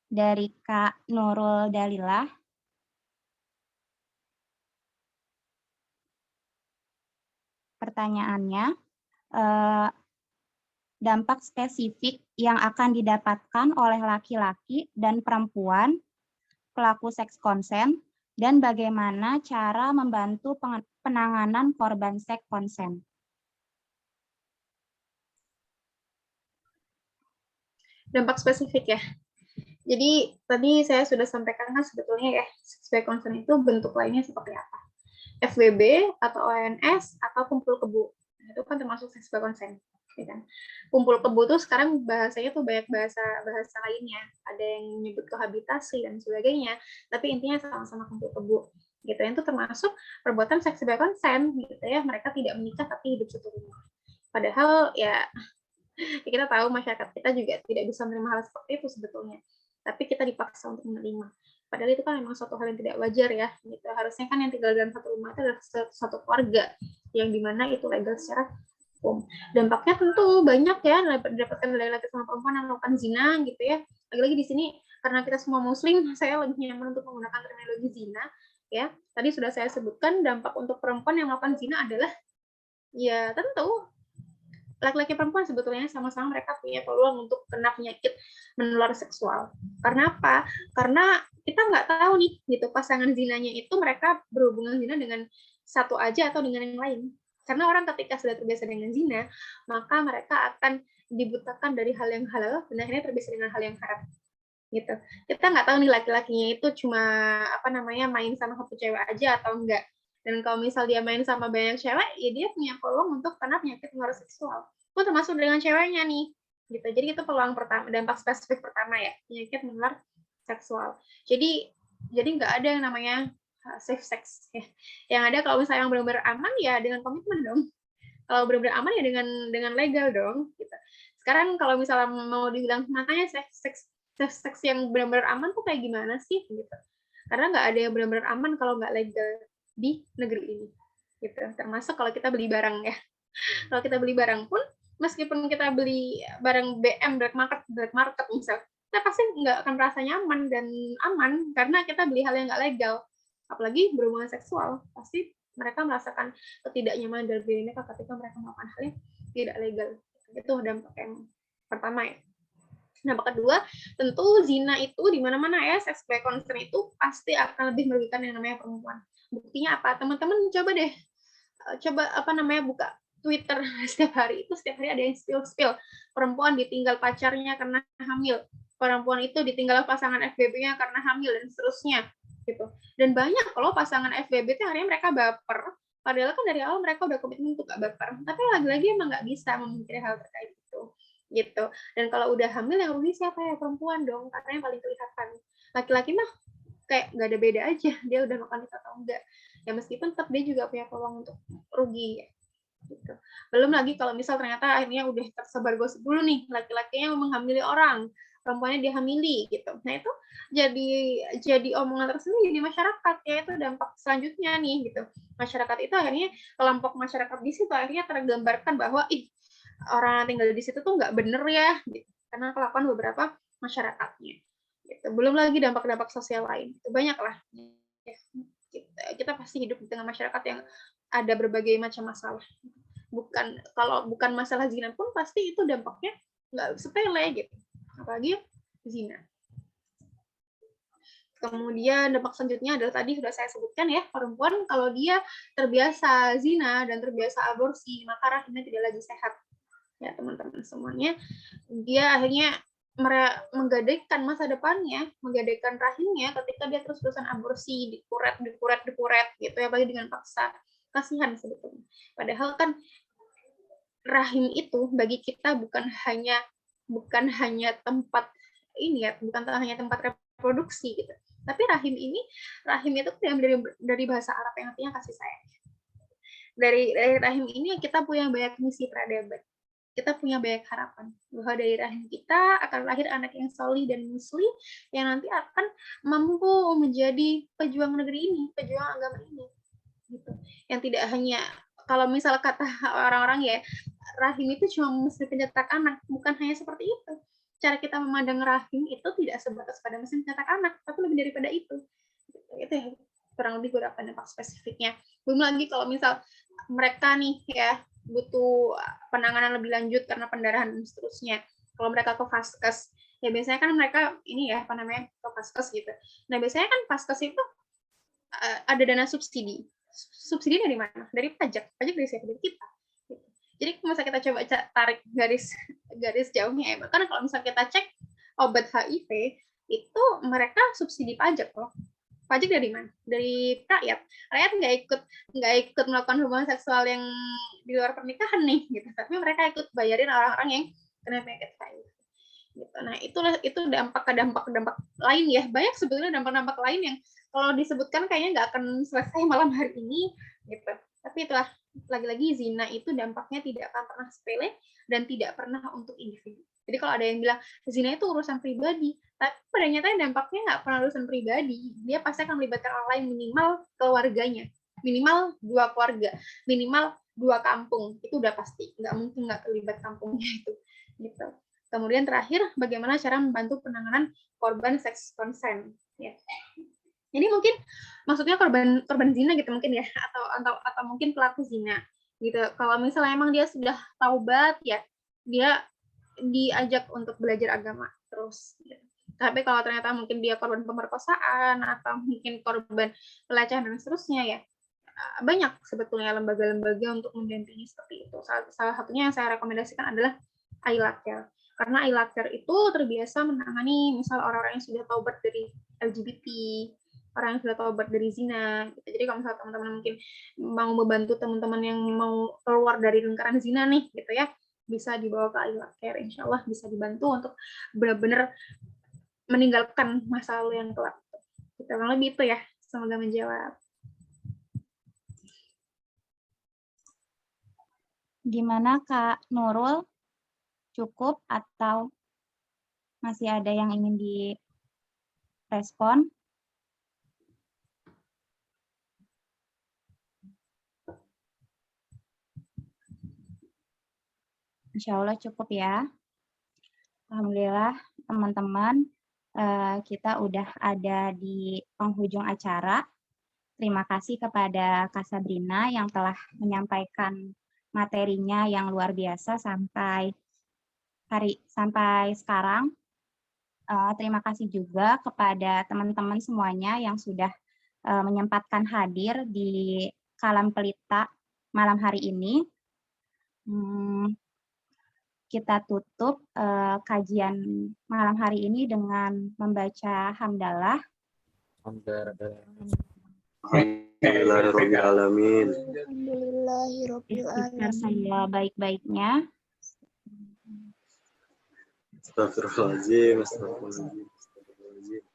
S2: Dari Kak Nurul Dalilah. Pertanyaannya, dampak spesifik yang akan didapatkan oleh laki-laki dan perempuan pelaku seks konsen dan bagaimana cara membantu penanganan korban seks konsen.
S3: Dampak spesifik ya. Jadi tadi saya sudah sampaikan kan sebetulnya ya, sex konsen itu bentuk lainnya seperti apa? FWB atau ONS atau kumpul kebo. Itu kan termasuk sex konsen. Ya kan? Kumpul kebo tuh sekarang bahasanya tuh banyak bahasa lainnya. Ada yang menyebut kohabitasi dan sebagainya. Tapi intinya sama-sama kumpul kebo. Gitu. Itu termasuk perbuatan seks konsen. Gitu ya. Mereka tidak menikah tapi hidup satu rumah. Padahal ya kita tahu masyarakat kita juga tidak bisa menerima hal seperti itu sebetulnya. Tapi kita dipaksa untuk menerima. Padahal itu kan memang suatu hal yang tidak wajar ya. Gitu. Harusnya kan yang tinggal dalam satu rumah itu adalah satu keluarga yang dimana itu legal secara hukum. Dampaknya tentu banyak ya, didapatkan dari laki sama perempuan yang melakukan zina gitu ya. Lagi-lagi di sini karena kita semua muslim, saya lebih nyaman untuk menggunakan terminologi zina ya. Tadi sudah saya sebutkan dampak untuk perempuan yang melakukan zina adalah ya tentu laki-laki perempuan sebetulnya sama-sama mereka punya peluang untuk kena penyakit menular seksual. Karena apa? Karena kita nggak tahu nih, gitu pasangan zinanya itu mereka berhubungan zina dengan satu aja atau dengan yang lain. Karena orang ketika sudah terbiasa dengan zina, maka mereka akan dibutakan dari hal yang halal, dan akhirnya terbiasa dengan hal yang haram. Gitu. Kita nggak tahu nih laki-lakinya itu cuma main sama satu cewek aja atau enggak. Dan kalau misal dia main sama banyak cewek, ya dia punya peluang untuk kena penyakit menular seksual. Itu termasuk dengan ceweknya nih. Gitu. Jadi itu peluang pertama, dampak spesifik pertama ya, penyakit menular seksual. Jadi nggak ada yang namanya safe sex. Ya. Yang ada kalau misalnya yang benar-benar aman ya dengan komitmen dong. Kalau benar-benar aman ya dengan legal dong. Gitu. Sekarang kalau misalnya mau dibilang makanya seks yang benar-benar aman tuh kayak gimana sih? Gitu. Karena nggak ada yang benar-benar aman kalau nggak legal di negeri ini, gitu. Termasuk kalau kita beli barang ya. Kalau kita beli barang pun, meskipun kita beli barang BM black market misal, kita pasti nggak akan merasa nyaman dan aman karena kita beli hal yang nggak legal. Apalagi berhubungan seksual, pasti mereka merasakan ketidaknyamanan dari diri mereka ketika mereka melakukan hal yang tidak legal. Itu dampak yang pertama ya. Dampak kedua, tentu zina itu di mana-mana ya, seks konsen itu pasti akan lebih merugikan yang namanya perempuan. Buktinya apa? Teman-teman coba deh, buka Twitter setiap hari ada yang spill perempuan ditinggal pacarnya karena hamil, perempuan itu ditinggal pasangan FBB-nya karena hamil dan seterusnya gitu. Dan banyak kalau pasangan FBB itu akhirnya mereka baper, padahal kan dari awal mereka udah komitmen untuk gak baper, tapi lagi-lagi emang nggak bisa memikirkan hal terkait itu gitu. Dan kalau udah hamil yang rugi siapa ya? Perempuan dong, karena yang paling kelihatan. Laki-laki mah kayak nggak ada beda aja, dia udah makan itu atau enggak ya, meskipun tetap dia juga punya peluang untuk rugi gitu. Belum lagi kalau misal ternyata akhirnya udah tersebar gosip dulu nih, laki-lakinya menghamili orang, perempuannya dihamili gitu. Nah itu jadi omongan tersendiri di masyarakat ya, itu dampak selanjutnya nih gitu. Masyarakat itu akhirnya, kelompok masyarakat di situ akhirnya tergambarkan bahwa orang yang tinggal di situ tuh nggak bener ya gitu, karena kelakuan beberapa masyarakatnya gitu. Belum lagi dampak-dampak sosial lain, itu banyak lah ya. Kita pasti hidup di tengah masyarakat yang ada berbagai macam masalah. Kalau bukan masalah zina pun pasti itu dampaknya nggak sepele gitu, apalagi zina. Kemudian dampak selanjutnya adalah tadi sudah saya sebutkan ya, perempuan kalau dia terbiasa zina dan terbiasa aborsi, maka rahimnya tidak lagi sehat ya teman-teman semuanya. Dia akhirnya menggadaikan masa depannya, menggadaikan rahimnya ketika dia terus-terusan aborsi, dikuret gitu ya, apalagi dengan paksa. Kasihan sebetulnya. Padahal kan rahim itu bagi kita bukan hanya tempat ini ya, bukan hanya tempat reproduksi gitu. Tapi rahim itu dari bahasa Arab yang artinya kasih sayang. Dari rahim ini kita punya banyak misi peradaban. kita punya banyak harapan bahwa dari rahim kita akan lahir anak yang solih dan muslim yang nanti akan mampu menjadi pejuang negeri ini, pejuang agama ini, gitu. Yang tidak hanya kalau misal kata orang-orang ya, rahim itu cuma mesin pencetak anak, bukan hanya seperti itu. Cara kita memandang rahim itu tidak sebatas pada mesin pencetak anak, tapi lebih daripada itu. Itu ya kurang lebih beberapa dampak spesifiknya. Belum lagi kalau misal mereka nih ya butuh penanganan lebih lanjut karena pendarahan dan seterusnya. Kalau mereka ke vaskes, ya biasanya kan mereka ini ya apa namanya ke vaskes gitu. Nah biasanya kan vaskes itu ada dana subsidi. Subsidi dari mana? Dari pajak. Pajak dari siapa? Dari kita. Jadi masa kita coba tarik garis jauhnya ya. Bahkan kalau misalnya kita cek obat HIV itu mereka subsidi pajak loh. Pajak dari mana? Dari rakyat. Rakyat nggak ikut melakukan hubungan seksual yang di luar pernikahan nih, gitu. Tapi mereka ikut bayarin orang-orang yang kena penyakit HIV. Gitu. Nah itu dampak lain ya. Banyak sebetulnya dampak lain yang kalau disebutkan kayaknya nggak akan selesai malam hari ini, gitu. Tapi itulah lagi-lagi zina itu dampaknya tidak akan pernah sepele dan tidak pernah untuk individu. Jadi kalau ada yang bilang zina itu urusan pribadi, tapi pada nyatanya dampaknya nggak pernah urusan pribadi. Dia pasti akan melibatkan orang lain minimal keluarganya, minimal 2 keluarga, minimal 2 kampung. Itu udah pasti, nggak mungkin nggak terlibat kampungnya itu. Gitu. Kemudian terakhir, bagaimana cara membantu penanganan korban seks konsen. Ya. Jadi mungkin maksudnya korban zina gitu mungkin ya, atau mungkin pelaku zina gitu. Kalau misalnya emang dia sudah taubat ya, dia diajak untuk belajar agama terus. Gitu. Tapi kalau ternyata mungkin dia korban pemerkosaan atau mungkin korban pelecehan dan seterusnya ya, banyak sebetulnya lembaga-lembaga untuk mendampingi seperti itu. Salah satunya yang saya rekomendasikan adalah iLaker. Karena iLaker itu terbiasa menangani misal orang-orang yang sudah taubat dari LGBT, orang yang sudah taubat dari zina. Jadi kalau misalnya teman-teman mungkin mau membantu teman-teman yang mau keluar dari lingkaran zina nih, gitu ya, bisa dibawa ke iLaker. Insya Allah bisa dibantu untuk benar-benar meninggalkan masa lalu yang gelap. Kita kurang lebih itu ya. Semoga menjawab.
S2: Gimana Kak Nurul? Cukup atau masih ada yang ingin direspon? Insya Allah cukup ya. Alhamdulillah teman-teman, kita udah ada di penghujung acara. Terima kasih kepada Kak Sabrina yang telah menyampaikan materinya yang luar biasa sampai sekarang. Terima kasih juga kepada teman-teman semuanya yang sudah menyempatkan hadir di Kalam Pelita malam hari ini. Kita tutup kajian malam hari ini dengan membaca hamdalah.
S6: Alhamdulillahirrahmanirrahim.
S2: Istighfar saya baik-baiknya.
S6: Astagfirullahaladzim.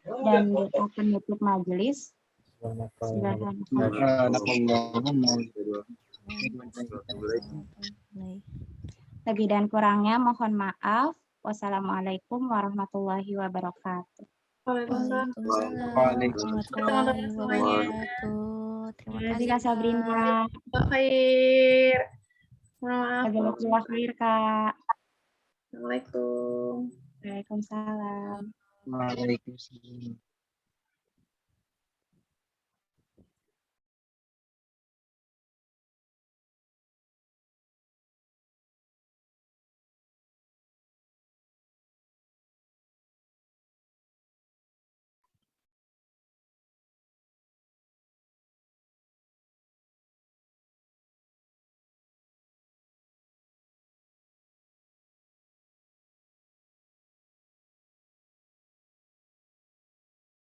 S2: Dan doa penutup majelis. Lebih dan kurangnya mohon maaf. Wassalamualaikum warahmatullahi wabarakatuh.
S3: Waalaikumsalam.
S4: Waalaikumsalam warahmatullahi wabarakatuh. Terima kasih
S2: Kak Sabrina.
S3: Khair. Maaf.
S2: Jazakallah khair Kak.
S3: Assalamualaikum.
S2: Waalaikumsalam.
S1: Waalaikumsalam.